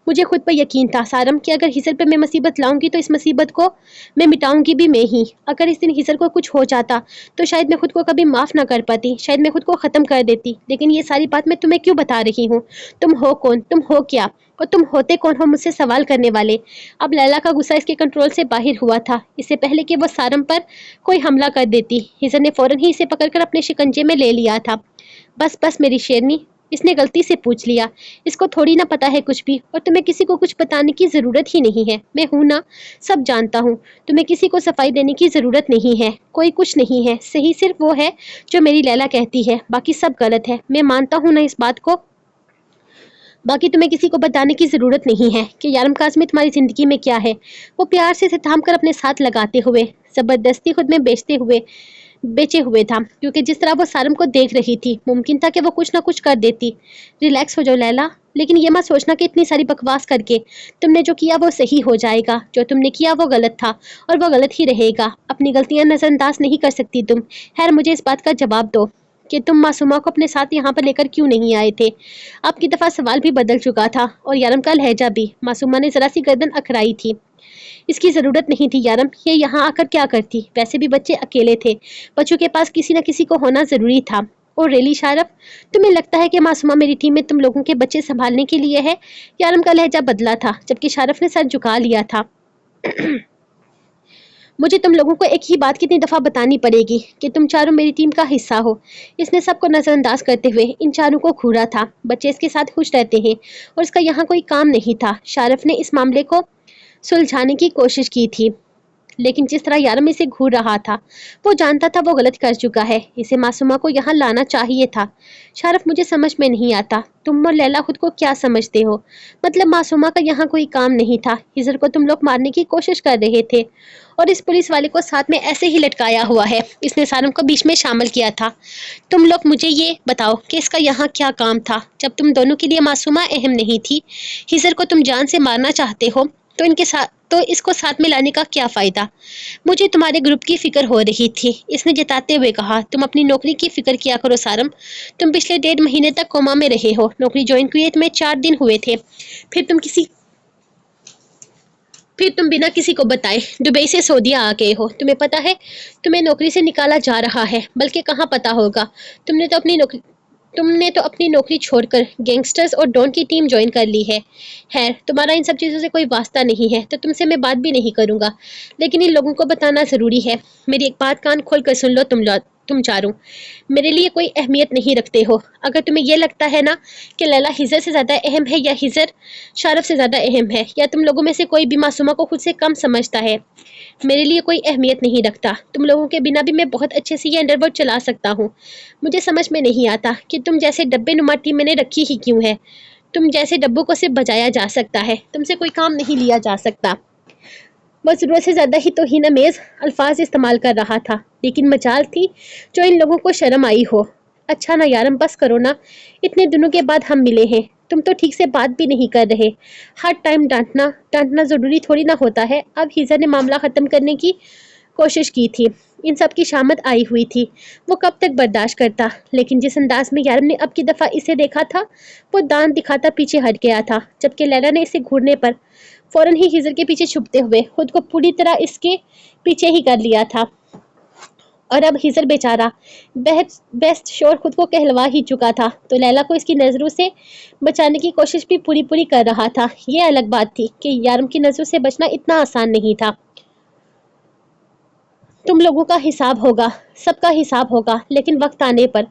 مجھے خود پر یقین تھا سارم کہ اگر ہزر پہ میں مصیبت لاؤں گی تو اس مصیبت کو میں مٹاؤں گی بھی میں ہی۔ اگر اس دن ہزر کو کچھ ہو جاتا تو شاید میں خود کو کبھی معاف نہ کر پاتی، شاید میں خود کو ختم کر دیتی، لیکن یہ ساری بات میں تمہیں کیوں بتا رہی ہوں؟ تم ہو کون؟ تم ہو کیا؟ اور تم ہوتے کون ہو مجھ سے سوال کرنے والے؟ اب لیلا کا غصہ اس کے کنٹرول سے باہر ہوا تھا۔ اس سے پہلے کہ وہ سارم پر کوئی حملہ کر دیتی، ہزر نے فوراً ہی اسے پکڑ کر اپنے شکنجے میں لے لیا تھا۔ بس بس میری شیرنی، اس نے غلطی سے پوچھ لیا، اس کو تھوڑی نہ پتا ہے کچھ بھی، اور تمہیں کسی کو کچھ بتانے کی ضرورت ہی نہیں ہے، میں ہوں نا، سب جانتا ہوں، تمہیں کسی کو صفائی دینے کی ضرورت نہیں ہے، کوئی کچھ نہیں ہے، صحیح صرف وہ ہے جو میری لیلا کہتی ہے، باقی سب غلط ہے، میں مانتا ہوں نا اس بات کو۔ باقی تمہیں کسی کو بتانے کی ضرورت نہیں ہے کہ یارم کاظمی تمہاری زندگی میں کیا ہے۔ وہ پیار سے اسے تھام کر اپنے ساتھ لگاتے ہوئے، زبردستی خود میں بیچے ہوئے تھا، کیونکہ جس طرح وہ سارم کو دیکھ رہی تھی ممکن تھا کہ وہ کچھ نہ کچھ کر دیتی۔ ریلیکس ہو جاؤ لیلا، لیکن یہ مت سوچنا کہ اتنی ساری بکواس کر کے تم نے جو کیا وہ صحیح ہو جائے گا، جو تم نے کیا وہ غلط تھا اور وہ غلط ہی رہے گا، اپنی غلطیاں نظر انداز نہیں کر سکتی تم۔ خیر مجھے اس بات کا جواب دو کہ تم معصومہ کو اپنے ساتھ یہاں پر لے کر کیوں نہیں آئے تھے؟ اب کی دفعہ سوال بھی بدل چکا تھا اور یارم کا لہجہ بھی۔ معصومہ نے ذرا سی گردن اکھڑائی تھی۔ اس کی ضرورت نہیں تھی یارم، یہ یہاں آ کر کیا کرتی؟ ویسے بھی بچے اکیلے تھے، بچوں کے پاس کسی نہ کسی کو ہونا ضروری تھا۔ اور ریلی شارف، تمہیں لگتا ہے کہ معصومہ میری ٹیم میں تم لوگوں کے بچے سنبھالنے کے لیے ہے؟ یارم کا لہجہ بدلا تھا، جبکہ شارف نے سر جھکا لیا تھا۔ مجھے تم لوگوں کو ایک ہی بات کتنی دفعہ بتانی پڑے گی کہ تم چاروں میری ٹیم کا حصہ ہو۔ اس نے سب کو نظر انداز کرتے ہوئے ان چاروں کو گھورا تھا۔ بچے اس کے ساتھ خوش رہتے ہیں اور اس کا یہاں کوئی کام نہیں تھا۔ شارف نے اس معاملے کو سلجھانے کی کوشش کی تھی، لیکن جس طرح یارم اسے گھور رہا تھا وہ جانتا تھا وہ غلط کر چکا ہے، اسے معصومہ کو یہاں لانا چاہیے تھا۔ شارف مجھے سمجھ میں نہیں آتا، تم اور لیلا خود کو کیا سمجھتے ہو؟ مطلب معصومہ کا یہاں کوئی کام نہیں تھا، ہزر کو تم لوگ مارنے کی کوشش کر رہے تھے اور اس پولیس والے کو ساتھ میں ایسے ہی لٹکایا ہوا ہے، اس نے سارم کو بیچ میں شامل کیا تھا۔ تم لوگ مجھے یہ بتاؤ کہ اس کا یہاں کیا کام تھا؟ جب تم دونوں کے لیے معصومہ اہم نہیں تھی، ہزر کو تم جان سے مارنا چاہتے ہو تو اس کو ساتھ میں لانے کا کیا فائدہ؟ مجھے تمہارے گروپ کی فکر ہو رہی تھی، اس نے جتاتے ہوئے کہا۔ تم اپنی نوکری کی فکر کیا کرو سارم، تم پچھلے 1.5 مہینے تک کوما میں رہے ہو، نوکری جوائن کیے تمہیں 4 دن ہوئے تھے، پھر تم بنا کسی کو بتائے دبئی سے سعودیہ آ گئے ہو۔ تمہیں پتا ہے تمہیں نوکری سے نکالا جا رہا ہے، بلکہ کہاں پتا ہوگا، تم نے تو اپنی نوکری چھوڑ کر گینگسٹرز اور ڈون کی ٹیم جوائن کر لی ہے۔ خیر تمہارا ان سب چیزوں سے کوئی واسطہ نہیں ہے تو تم سے میں بات بھی نہیں کروں گا، لیکن ان لوگوں کو بتانا ضروری ہے۔ میری ایک بات کان کھول کر سن لو تم چاروں، میرے لیے کوئی اہمیت نہیں رکھتے ہو۔ اگر تمہیں یہ لگتا ہے نا کہ لیلا ہزر سے زیادہ اہم ہے یا ہزر شارف سے زیادہ اہم ہے، یا تم لوگوں میں سے کوئی بھی معصومہ کو خود سے کم سمجھتا ہے، میرے لیے کوئی اہمیت نہیں رکھتا۔ تم لوگوں کے بنا بھی میں بہت اچھے سے یہ انڈرورلڈ چلا سکتا ہوں۔ مجھے سمجھ میں نہیں آتا کہ تم جیسے ڈبے نما ٹیم میں نے رکھی ہی کیوں ہے۔ تم جیسے ڈبوں کو صرف بجایا جا سکتا ہے، تم سے کوئی کام نہیں لیا جا سکتا۔ وہ ضرورت سے زیادہ ہی توہین آمیز الفاظ استعمال کر رہا تھا، لیکن مجال تھی جو ان لوگوں کو شرم آئی ہو۔ اچھا نا یارم، بس کرو نا، اتنے دنوں کے بعد ہم ملے ہیں، تم تو ٹھیک سے بات بھی نہیں کر رہے۔ ہر ٹائم ڈانٹنا ضروری تھوڑی نہ ہوتا ہے۔ اب ہزر نے معاملہ ختم کرنے کی कोशिश की थी। इन सब की शामत आई हुई थी। वो कब तक बर्दाश्त करता? लेकिन जिस अंदाज में यारम ने अब की दफा इसे देखा था, वो दांत दिखाता पीछे हट गया था, जबकि लैला ने इसे घूरने पर फौरन ही हिजर के पीछे छुपते हुए खुद को पूरी तरह इसके पीछे ही कर लिया था। और अब हिजर बेचारा बेस्ट शोर खुद को कहलवा ही चुका था, तो लैला को इसकी नजरों से बचाने की कोशिश भी पूरी पूरी कर रहा था। ये अलग बात थी कि यारम की नजरों से बचना इतना आसान नहीं था। तुम लोगों का हिसाब होगा, सबका हिसाब होगा, लेकिन वक्त आने पर।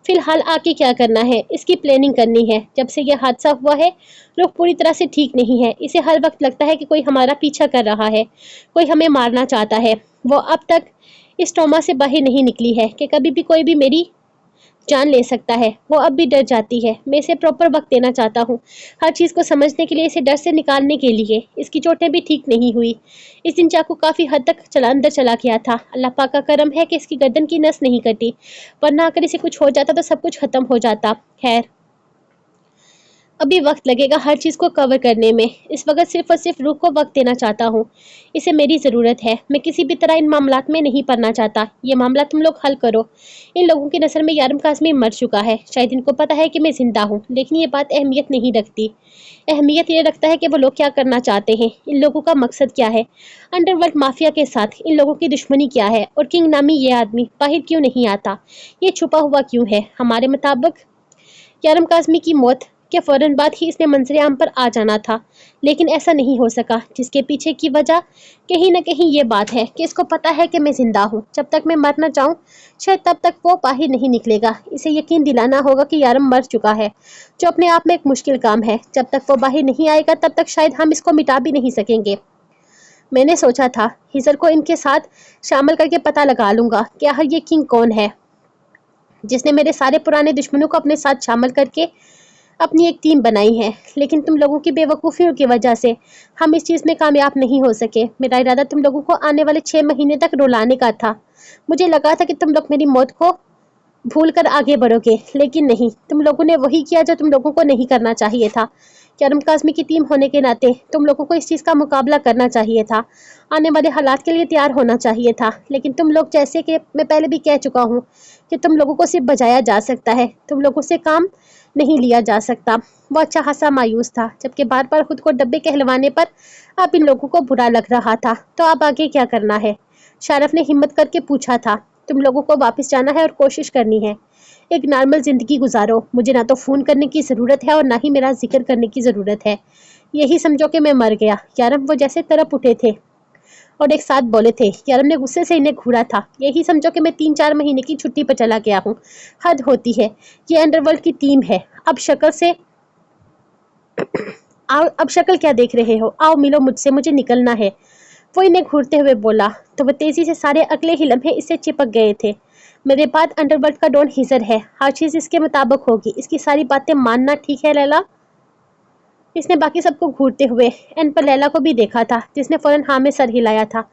फिलहाल आके क्या करना है, इसकी प्लानिंग करनी है। जब से यह हादसा हुआ है, रुख पूरी तरह से ठीक नहीं है। इसे हर वक्त लगता है कि कोई हमारा पीछा कर रहा है, कोई हमें मारना चाहता है। वो अब तक इस ट्रॉमा से बाहर नहीं निकली है कि कभी भी कोई भी मेरी जान ले सकता है। वो अब भी डर जाती है। मैं इसे प्रॉपर वक्त देना चाहता हूँ, हर चीज़ को समझने के लिए, इसे डर से निकालने के लिए। इसकी चोटें भी ठीक नहीं हुई। इस दिन चाकू काफ़ी हद तक अंदर चला गया था। अल्लाह पाक का करम है कि इसकी गर्दन की नस नहीं कटी, वरना अगर इसे कुछ हो जाता तो सब कुछ खत्म हो जाता। खैर, अभी वक्त लगेगा हर चीज़ को कवर करने में। इस वक्त सिर्फ और सिर्फ रूह को वक्त देना चाहता हूँ। इसे मेरी ज़रूरत है। मैं किसी भी तरह इन मामलात में नहीं पड़ना चाहता। ये मामला तुम लोग हल करो। इन लोगों की नज़र में यारम काज़मी मर चुका है। शायद इनको पता है कि मैं ज़िंदा हूँ, लेकिन ये बात अहमियत नहीं रखती। अहमियत ये रखता है कि वो लोग क्या करना चाहते हैं, इन लोगों का मकसद क्या है, अंडरवर्ल्ड माफिया के साथ इन लोगों की दुश्मनी क्या है, और किंग नामी ये आदमी बाहर क्यों नहीं आता, ये छुपा हुआ क्यों है। हमारे मुताबिक यारम काज़मी की मौत के फौरन बाद ही इसने मंजर आम पर आ जाना था, लेकिन ऐसा नहीं हो सका, जिसके पीछे की वजह कहीं न कहीं ये बात है कि इसको पता है कि मैं जिंदा हूँ। जब तक मैं मर न जाऊँ, शायद तब तक वो बाहर नहीं निकलेगा। इसे यकीन दिलाना होगा कि यारम मर चुका है, जो अपने आप में एक मुश्किल काम है। जब तक वो बाहर नहीं आएगा, तब तक शायद हम इसको मिटा भी नहीं सकेंगे। मैंने सोचा था हिजर को इनके साथ शामिल करके पता लगा लूंगा कि आखिर ये किंग कौन है, जिसने मेरे सारे पुराने दुश्मनों को अपने साथ शामिल करके अपनी एक टीम बनाई है। लेकिन तुम लोगों की बेवकूफ़ियों की वजह से हम इस चीज़ में कामयाब नहीं हो सके। मेरा इरादा तुम लोगों को आने वाले 6 महीने तक रुलाने का था। मुझे लगा था कि तुम लोग मेरी मौत को भूल कर आगे बढ़ोगे, लेकिन नहीं, तुम लोगों ने वही किया जो तुम लोगों को नहीं करना चाहिए था। करम काज़मी की टीम होने के नाते तुम लोगों को इस चीज़ का मुकाबला करना चाहिए था, आने वाले हालात के लिए तैयार होना चाहिए था। लेकिन तुम लोग, जैसे कि मैं पहले भी कह चुका हूँ, कि तुम लोगों को सिर्फ बजाया जा सकता है, तुम लोगों से काम नहीं लिया जा सकता। वो अच्छा खासा मायूस था, जबकि बार बार खुद को डब्बे कहलवाने पर अब इन लोगों को बुरा लग रहा था। तो अब आगे क्या करना है? शारफ ने हिम्मत करके पूछा था। तुम लोगों को वापस जाना है और कोशिश करनी है, एक नॉर्मल जिंदगी गुजारो। मुझे ना तो फ़ोन करने की ज़रूरत है और ना ही मेरा जिक्र करने की ज़रूरत है। यही समझो कि मैं मर गया। यारम वो जैसे तड़प उठे थे और एक साथ बोले थे। यारम ने गुस्से से इन्हें घूरा था। यही समझो कि मैं 3-4 महीने की छुट्टी पर चला गया हूँ। हद होती है। ये अंडरवर्ल्ड की टीम है। अब शक्ल से आओ, अब शक्ल क्या देख रहे हो? आओ मिलो मुझसे, मुझे निकलना है। वो इन्हें घूरते हुए बोला, तो वो तेजी से सारे अगले ही लम्हे इससे चिपक गए थे। मेरे बाद अंडरवर्ल्ड का डॉन हिजर है, हर चीज़ इसके मुताबिक होगी। इसकी सारी बातें मानना, ठीक है लैला? इसने बाकी सबको घूरते हुए एन पर लैला को भी देखा था, जिसने फौरन हाँ में सर हिलाया था।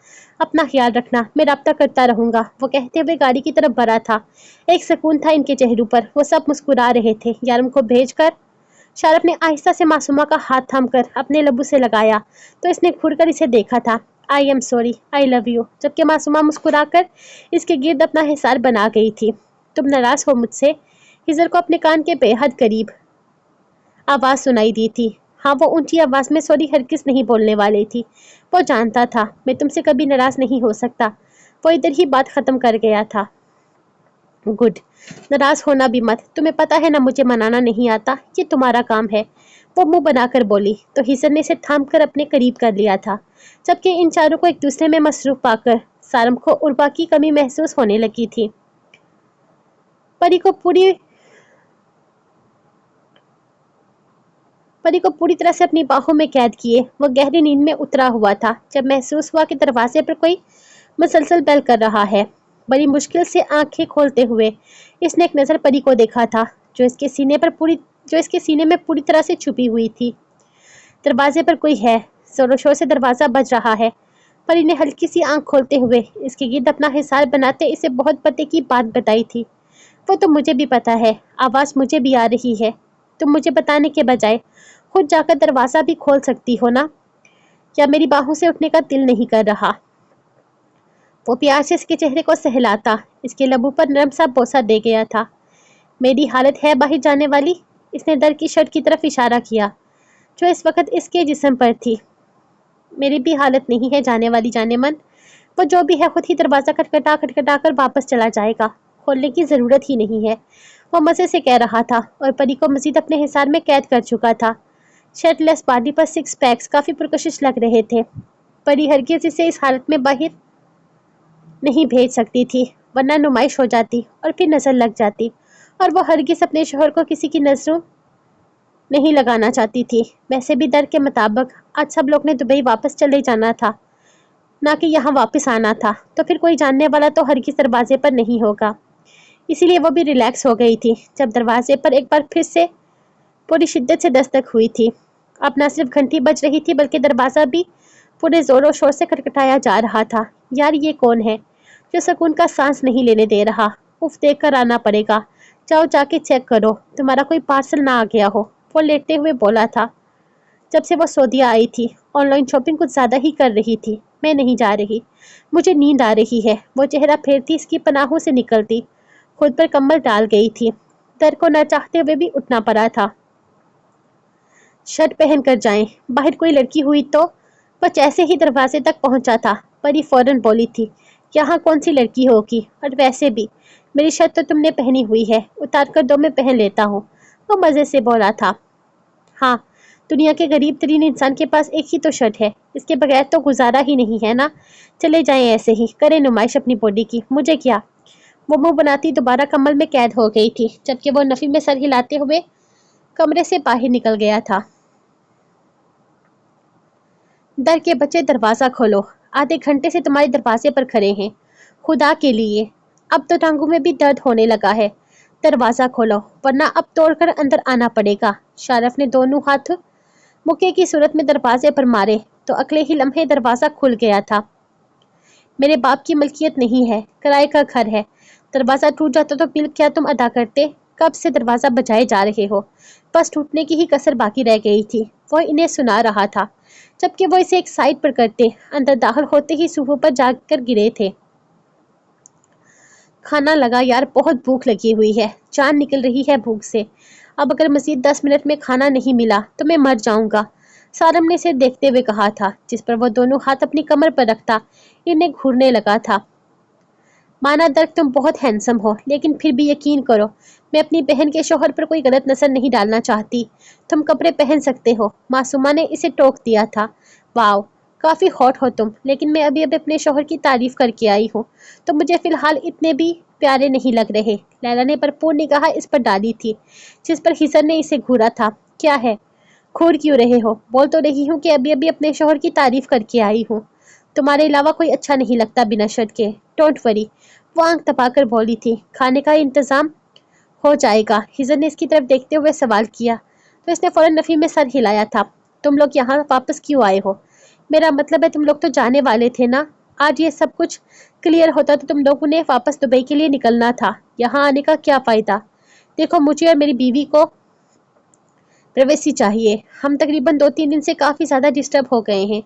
अपना ख्याल रखना, मैं रब्ता करता रहूंगा, वो कहते हुए गाड़ी की तरफ बढ़ा था। एक सुकून था इनके चेहरों पर। वो सब मुस्कुरा रहे थे। यारम को भेजकर शारफ ने आहिस्ता से मासूमा का हाथ थामकर अपने लबू से लगाया, तो इसने घूरकर इसे देखा था। I am sorry, I love you, जबकि मासूमा मुस्कुराकर इसके गिर्द अपना हिसार बना गई थी। तुम नाराज हो मुझसे? हिजर को अपने कान के बेहद करीब आवाज़ सुनाई दी थी। हाँ, वो ऊंची आवाज़ में सॉरी हरगिज़ नहीं बोलने वाली थी। वो जानता था मैं तुमसे कभी नाराज़ नहीं हो सकता। वो इधर ही बात ख़त्म कर गया था। गुड, नाराज़ होना भी मत। तुम्हें पता है ना मुझे मनाना नहीं आता, ये तुम्हारा काम है। वो मुंह बनाकर बोली, तो हिजर ने इसे थाम कर अपने करीब कर लिया था। जबकि इन चारों को एक दूसरे में मसरूफ पाकर सारम को उर्वा की कमी महसूस होने लगी थी। परी को पूरी परी को पूरी तरह से अपनी बाहों में कैद किए वो गहरी नींद में उतरा हुआ था, जब महसूस हुआ कि दरवाजे पर कोई मुसलसल बेल कर रहा है। बड़ी मुश्किल से आंखें खोलते हुए इसने एक नज़र परी को देखा था, जो इसके सीने में पूरी तरह से छुपी हुई थी। दरवाजे पर कोई है। जोरों शोर से दरवाज़ा बज रहा है। परी ने हल्की सी आंख खोलते हुए इसके गिर्द अपना हिसार बनाते इसे बहुत पते की बात बताई थी। वो तो मुझे भी पता है, आवाज़ मुझे भी आ रही है। तुम मुझे बताने के बजाय खुद जाकर दरवाज़ा भी खोल सकती हो ना? या मेरी बाहों से उठने का दिल नहीं कर रहा? वो प्यार से इसके चेहरे को सहलाता, इसके लबों पर नरम सा बोसा दे गया था। मेरी हालत है बाहर जाने वाली? इसने दर की शर्ट की तरफ इशारा किया जो इस वक्त इसके जिस्म पर थी। मेरी भी हालत नहीं है जाने वाली, जाने मन। वो जो भी है खुद ही दरवाजा खटखटा कर वापस चला जाएगा, खोलने की जरूरत ही नहीं है, वो मजे से कह रहा था और परी को मजीद अपने हिसार में कैद कर चुका था। शर्टलेस बॉडी पर सिक्स पैक्स काफी पुरकशिश लग रहे थे। परी हरगिज इसे इस हालत में बाहर नहीं भेज सकती थी, वरना नुमाइश हो जाती और फिर नजर लग जाती, और वो हरगिज अपने शोहर को किसी की नजरों नहीं लगाना चाहती थी। वैसे भी दर के मुताबिक आज सब लोग ने दुबई वापस चले जाना था, ना कि यहाँ वापस आना था, तो फिर कोई जानने वाला तो हरगिज दरवाजे पर नहीं होगा। इसीलिए वो भी रिलैक्स हो गई थी जब दरवाजे पर एक बार फिर से पूरी शिद्दत से दस्तक हुई थी। अब न सिर्फ घंटी बज रही थी बल्कि दरवाज़ा भी पूरे जोरों शोर से खटखटाया जा रहा था। यार ये कौन है जो सुकून का सांस नहीं लेने दे रहा? उफ, देख कर आना पड़ेगा। जाओ जाके चेक करो तुम्हारा कोई पार्सल ना आ गया हो, वो लेटते हुए बोला था। जब से वो सऊदीया आई थी ऑनलाइन शॉपिंग कुछ ज़्यादा ही कर रही थी। मैं नहीं जा रही, मुझे नींद आ रही है। वो चेहरा फेरती इसकी पनाहों से निकलती खुद पर कम्बल डाल गई थी। दर को न चाहते हुए भी उठना पड़ा था। शर्ट पहन कर जाएं, बाहर कोई लड़की हुई तो। वह जैसे ही दरवाजे तक पहुंचा था परी फौरन बोली थी, यहाँ कौन सी लड़की होगी, और वैसे भी मेरी शर्ट तो तुमने पहनी हुई है, उतार कर दो, मैं पहन लेता हूँ। वो मज़े से बोला था। हाँ, दुनिया के गरीब तरीन इंसान के पास एक ही तो शर्ट है, इसके बगैर तो गुजारा ही नहीं है ना। चले जाएं ऐसे ही, करें नुमाइश अपनी बॉडी की, मुझे क्या। वो मुंह बनाती दोबारा कमल में कैद हो गई थी जबकि वो नफी में सर हिलाते हुए कमरे से बाहर निकल गया था। दर के बच्चे दरवाज़ा खोलो, आधे घंटे से तुम्हारे दरवाजे पर खड़े हैं, खुदा के लिए। अब तो टांगों में भी दर्द होने लगा है। दरवाज़ा खोलो वरना अब तोड़कर अंदर आना पड़ेगा। शारफ ने दोनों हाथ मुक्के की सूरत में दरवाजे पर मारे तो अगले ही लम्हे दरवाज़ा खुल गया था। मेरे बाप की मलकियत नहीं है, किराए का घर है। दरवाज़ा टूट जाता तो बिल क्या तुम अदा करते? कब से दरवाज़ा बजाए जा रहे हो, बस टूटने की ही कसर बाकी रह गई थी। वो इन्हें सुना रहा था जबकि वो इसे एक साइड पर करते अंदर दाखिल होते ही सूफों पर जाकर गिरे थे। खाना लगा यार, बहुत भूख लगी हुई है, जान निकल रही है भूख से। अब अगर मजीद 10 मिनट में खाना नहीं मिला तो मैं मर जाऊंगा, सारम ने इसे देखते हुए कहा था, जिस पर वो दोनों हाथ अपनी कमर पर रखता इन्हें घूरने लगा था। माना दर्क तुम बहुत हैंडसम हो, लेकिन फिर भी यकीन करो मैं अपनी बहन के शोहर पर कोई गलत नजर नहीं डालना चाहती। तुम कपड़े पहन सकते हो, मासूमा ने इसे टोक दिया था। वाओ, काफ़ी हॉट हो तुम, लेकिन मैं अभी अभी अपने शोहर की तारीफ करके आई हूँ तो मुझे फ़िलहाल इतने भी प्यारे नहीं लग रहे। लैला ने भरपूर निगाह इस पर डाली थी, जिस पर हिसर ने इसे घूरा था। क्या है, घूर क्यों रहे हो? बोल तो रही हूँ कि अभी अभी अपने शोहर की तारीफ करके आई हूँ। तुम्हारे अलावा कोई अच्छा नहीं लगता बिना शर्ट के। डोंट वरी, वो आंख तपाकर बोली थी। खाने का इंतजाम हो जाएगा, हिजर ने इसकी तरफ देखते हुए सवाल किया तो इसने फौरन नफी में सर हिलाया था। तुम लोग यहाँ वापस क्यों आए हो? मेरा मतलब है तुम लोग तो जाने वाले थे ना। आज ये सब कुछ क्लियर होता तो तुम लोगों ने वापस दुबई के लिए निकलना था, यहाँ आने का क्या फ़ायदा? देखो, मुझे और मेरी बीवी को प्राइवेसी चाहिए। हम तकरीबन 2-3 दिन से काफ़ी ज़्यादा डिस्टर्ब हो गए हैं।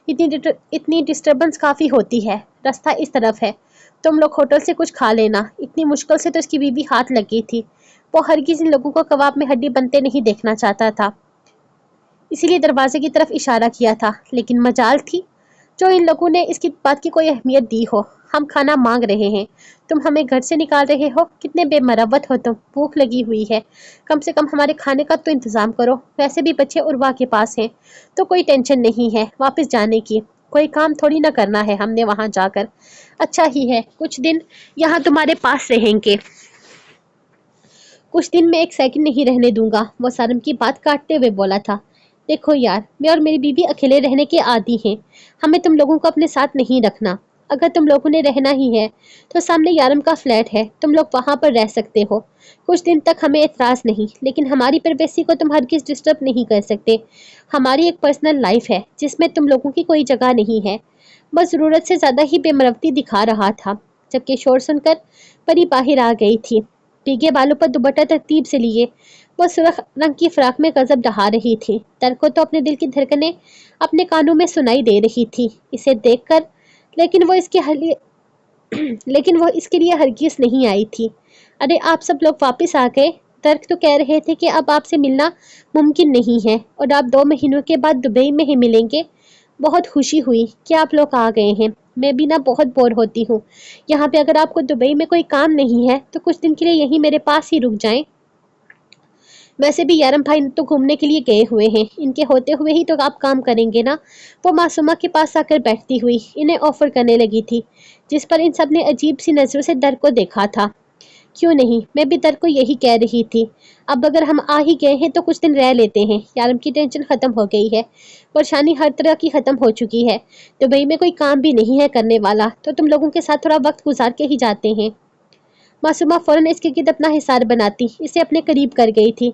इतनी डिस्टर्बेंस काफ़ी होती है। रास्ता इस तरफ है, तुम लोग होटल से कुछ खा लेना। इतनी मुश्किल से तो इसकी बीवी हाथ लगी थी। वो हरगिज़ इन लोगों को कबाब में हड्डी बनते नहीं देखना चाहता था, इसीलिए दरवाजे की तरफ इशारा किया था। लेकिन मजाल थी जो इन लोगों ने इसकी बात की कोई अहमियत दी हो। हम खाना मांग रहे हैं, तुम हमें घर से निकाल रहे हो। कितने बेमरवत हो तुम, भूख लगी हुई है, कम से कम हमारे खाने का तो इंतज़ाम करो। वैसे भी बच्चे उर्वा के पास हैं तो कोई टेंशन नहीं है वापस जाने की। कोई काम थोड़ी ना करना है हमने वहाँ जाकर। अच्छा ही है कुछ दिन यहाँ तुम्हारे पास रहेंगे। कुछ दिन मैं एक सेकंड नहीं रहने दूंगा, वो सारम की बात काटते हुए बोला था। देखो यार, मैं और मेरी बीवी अकेले रहने के आदी हैं, हमें तुम लोगों को अपने साथ नहीं रखना। अगर तुम लोगों ने रहना ही है तो सामने यारम का फ्लैट है, तुम लोग वहाँ पर रह सकते हो कुछ दिन तक, हमें एतराज़ नहीं। लेकिन हमारी प्राइवेसी को तुम हरगिज़ डिस्टर्ब नहीं कर सकते। हमारी एक पर्सनल लाइफ है जिसमें तुम लोगों की कोई जगह नहीं है। बस ज़रूरत से ज़्यादा ही बेमरवती दिखा रहा था जबकि शोर सुनकर परी बाहर आ गई थी। भीगे बालों पर दुपट्टा तरतीब से लिए वो सुर्ख रंग की फ्राक में गजब ढहा रही थी। दर को तो अपने दिल की धड़कनें अपने कानों में सुनाई दे रही थी इसे देखकर, लेकिन वो इसके لیکن وہ اس کے لیے ہرگز نہیں آئی تھی۔ ارے آپ سب لوگ واپس آ گئے؟ ترک تو کہہ رہے تھے کہ اب آپ سے ملنا ممکن نہیں ہے اور آپ 2 مہینوں کے بعد دبئی میں ہی ملیں گے۔ بہت خوشی ہوئی کہ آپ لوگ آ گئے ہیں۔ میں بھی بہت بور ہوتی ہوں یہاں پہ۔ اگر آپ کو دبئی میں کوئی کام نہیں ہے تو کچھ دن کے لیے یہیں میرے پاس ہی رک جائیں۔ ویسے بھی یارم بھائی تو گھومنے کے لیے گئے ہوئے ہیں، ان کے ہوتے ہوئے ہی تو آپ کام کریں گے نا۔ وہ معصومہ کے پاس آ کر بیٹھتی ہوئی انہیں آفر کرنے لگی تھی، جس پر ان سب نے عجیب سی نظروں سے در کو دیکھا تھا۔ کیوں نہیں، میں بھی در کو یہی کہہ رہی تھی۔ اب اگر ہم آ ہی گئے ہیں تو کچھ دن رہ لیتے ہیں۔ یارم کی ٹینشن ختم ہو گئی ہے، پریشانی ہر طرح کی ختم ہو چکی ہے۔ دبئی میں کوئی کام بھی نہیں ہے کرنے والا تو تم لوگوں کے ساتھ تھوڑا وقت گزار کے ہی جاتے ہیں۔ معصومہ فوراً اس کے گرد اپنا حصار بناتی اسے اپنے قریب کر گئی تھی۔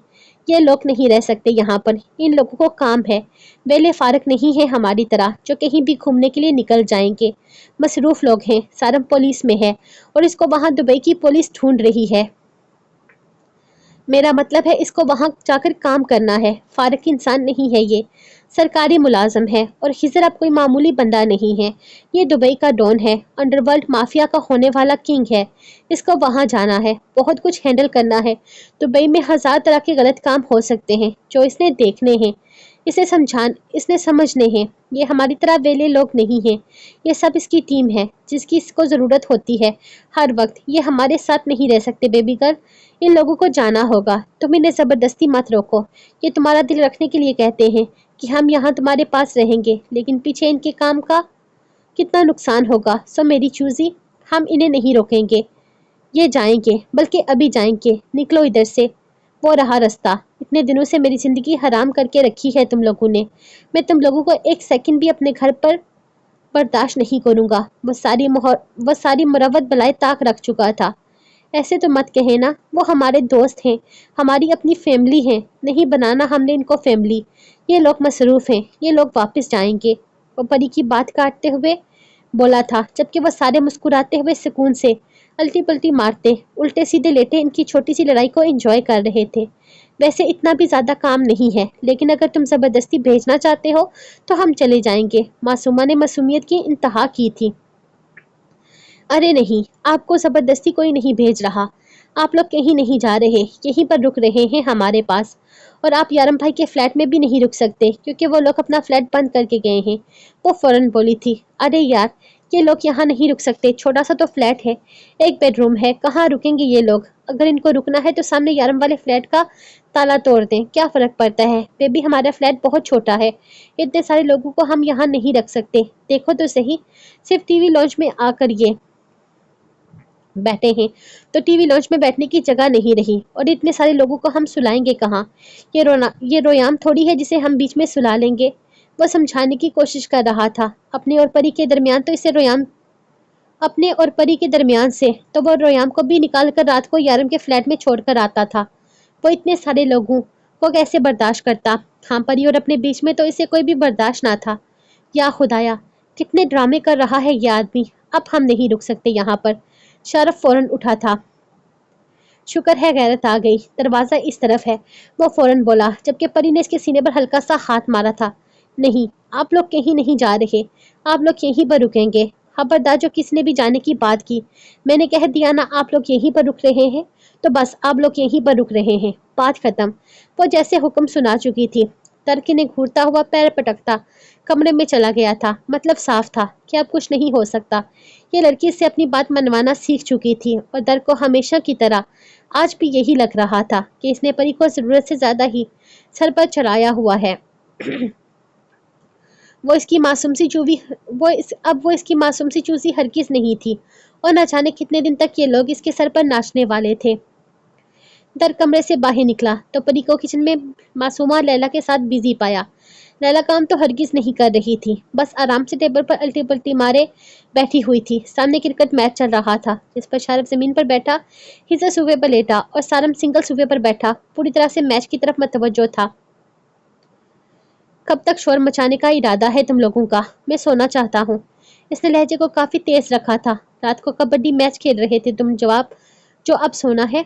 یہ لوگ نہیں رہ سکتے یہاں پر، ان لوگوں کو کام ہے، ویلے فارغ نہیں ہے ہماری طرح جو کہیں بھی گھومنے کے لیے نکل جائیں گے۔ مصروف لوگ ہیں، سارم پولیس میں ہے اور اس کو وہاں دبئی کی پولیس ڈھونڈ رہی ہے۔ میرا مطلب ہے اس کو وہاں جا کر کام کرنا ہے، فارغ انسان نہیں ہے یہ، سرکاری ملازم ہے اور خضر اب کوئی معمولی بندہ نہیں ہے، یہ دبئی کا ڈون ہے، انڈر ورلڈ مافیا کا ہونے والا کنگ ہے۔ اس کو وہاں جانا ہے، بہت کچھ ہینڈل کرنا ہے۔ دبئی میں 1000 طرح کے غلط کام ہو سکتے ہیں جو اس نے دیکھنے ہیں، اس نے سمجھنے ہیں۔ یہ ہماری طرح ویلے لوگ نہیں ہیں، یہ سب اس کی ٹیم ہے جس کی اس کو ضرورت ہوتی ہے ہر وقت۔ یہ ہمارے ساتھ نہیں رہ سکتے بیبی گرل، ان لوگوں کو جانا ہوگا۔ تم انہیں زبردستی مت روکو، یہ تمہارا دل رکھنے کے لیے کہتے ہیں کہ ہم یہاں تمہارے پاس رہیں گے، لیکن پیچھے ان کے کام کا کتنا نقصان ہوگا۔ سو میری چوزی، ہم انہیں نہیں روکیں گے، یہ جائیں گے، بلکہ ابھی جائیں گے۔ نکلو ادھر سے، وہ رہا رستہ۔ اتنے دنوں سے میری زندگی حرام کر کے رکھی ہے تم لوگوں نے، میں تم لوگوں کو ایک سیکنڈ بھی اپنے گھر پر برداشت نہیں کروں گا۔ وہ ساری مروت بلائے طاق رکھ چکا تھا۔ ایسے تو مت کہے نا، وہ ہمارے دوست ہیں، ہماری اپنی فیملی ہیں، نہیں بنانا ہم نے ان کو فیملی۔ یہ لوگ مصروف ہیں، یہ لوگ واپس جائیں گے۔ وہ پری کی بات کاٹتے ہوئے بولا تھا، جبکہ وہ سارے مسکراتے ہوئے سکون سے الٹی پلٹی مارتے الٹے سیدھے لیٹے ان کی چھوٹی سی لڑائی کو انجوائے کر رہے تھے۔ ویسے اتنا بھی زیادہ کام نہیں ہے، لیکن اگر تم زبردستی بھیجنا چاہتے ہو تو ہم چلے جائیں گے۔ معصومہ نے معصومیت کی انتہا کی تھی۔ ارے نہیں، آپ کو زبردستی کوئی نہیں بھیج رہا، آپ لوگ کہیں نہیں جا رہے، یہیں پر رک رہے ہیں ہمارے پاس۔ اور آپ یارم بھائی کے فلیٹ میں بھی نہیں رک سکتے کیونکہ وہ لوگ اپنا فلیٹ بند کر کے گئے ہیں۔ وہ فوراً بولی تھی، ارے یار، یہ لوگ یہاں نہیں رک سکتے، چھوٹا سا تو فلیٹ ہے، 1 بیڈ روم ہے، کہاں رکیں گے یہ لوگ؟ اگر ان کو رکنا ہے تو سامنے یارم والے فلیٹ کا تالا توڑ دیں، کیا فرق پڑتا ہے؟ بیبی ہمارا فلیٹ بہت چھوٹا ہے، اتنے سارے لوگوں کو ہم یہاں نہیں رکھ سکتے۔ دیکھو تو صحیح، صرف ٹی وی لانچ میں آ کر یہ بیٹھے ہیں تو ٹی وی لانچ میں بیٹھنے کی جگہ نہیں رہی، اور اتنے سارے لوگوں کو ہم سلائیں گے کہاں؟ یہ رویام تھوڑی ہے جسے ہم بیچ میں سلا لیں گے۔ وہ سمجھانے کی کوشش کر رہا تھا، اپنے اور پری کے درمیان سے تو وہ رویام کو بھی نکال کر رات کو یارم کے فلیٹ میں چھوڑ کر آتا تھا۔ وہ اتنے سارے لوگوں کو کیسے برداشت کرتا؟ ہاں، پری اور اپنے بیچ میں تو اسے کوئی بھی برداشت نہ تھا۔ یا خدایا، کتنے ڈرامے کر رہا ہے یہ آدمی۔ اب ہم نہیں رک سکتے یہاں پر۔ شارف فوراً اٹھا تھا، شکر ہے غیرت آ گئی، دروازہ اس طرف ہے، وہ فوراً بولا، جبکہ پری نے اس کے سینے پر ہلکا سا ہاتھ مارا تھا۔ نہیں، آپ لوگ کہیں نہیں جا رہے، آپ لوگ یہیں پر رکیں گے۔ خبردار جو کسی نے بھی جانے کی بات کی، میں نے کہہ دیا نا آپ لوگ یہیں پر رک رہے ہیں، تو بس آپ لوگ یہیں پر رک رہے ہیں، بات ختم۔ وہ جیسے حکم سنا چکی تھی۔ ترک نے گھورتا ہوا پیر پٹکتا کمرے میں چلا گیا تھا، مطلب صاف تھا کہ اب کچھ نہیں ہو سکتا۔ یہ لڑکی سے اپنی بات منوانا سیکھ چکی تھی اور در کو ہمیشہ کی طرح آج بھی یہی لگ رہا تھا کہ اس نے پری کو ضرورت سے زیادہ ہی سر پر چڑھایا ہوا ہے۔ وہ اس کی معصوم سی چوزی ہرگز نہیں تھی، اور نہ جانے کتنے دن تک یہ لوگ اس کے سر پر ناچنے والے تھے۔ در کمرے سے باہر نکلا تو پری کو کچن میں معصومہ لیلا کے ساتھ بزی پایا۔ لیلا کام تو ہرگز نہیں کر رہی تھی، بس آرام سے ٹیبل پر الٹی پلٹی مارے بیٹھی ہوئی تھی۔ سامنے کرکٹ میچ چل رہا تھا جس پر شارف زمین پر بیٹھا، حصہ صوفے پر لیٹا اور سارم سنگل صوفے پر بیٹھا پوری طرح سے میچ کی طرف متوجہ تھا۔ کب تک شور مچانے کا ارادہ ہے تم لوگوں کا؟ میں سونا چاہتا ہوں۔ اس نے لہجے کو کافی تیز رکھا تھا۔ رات کو کبڈی میچ کھیل رہے تھے تم، جو اب سونا ہے؟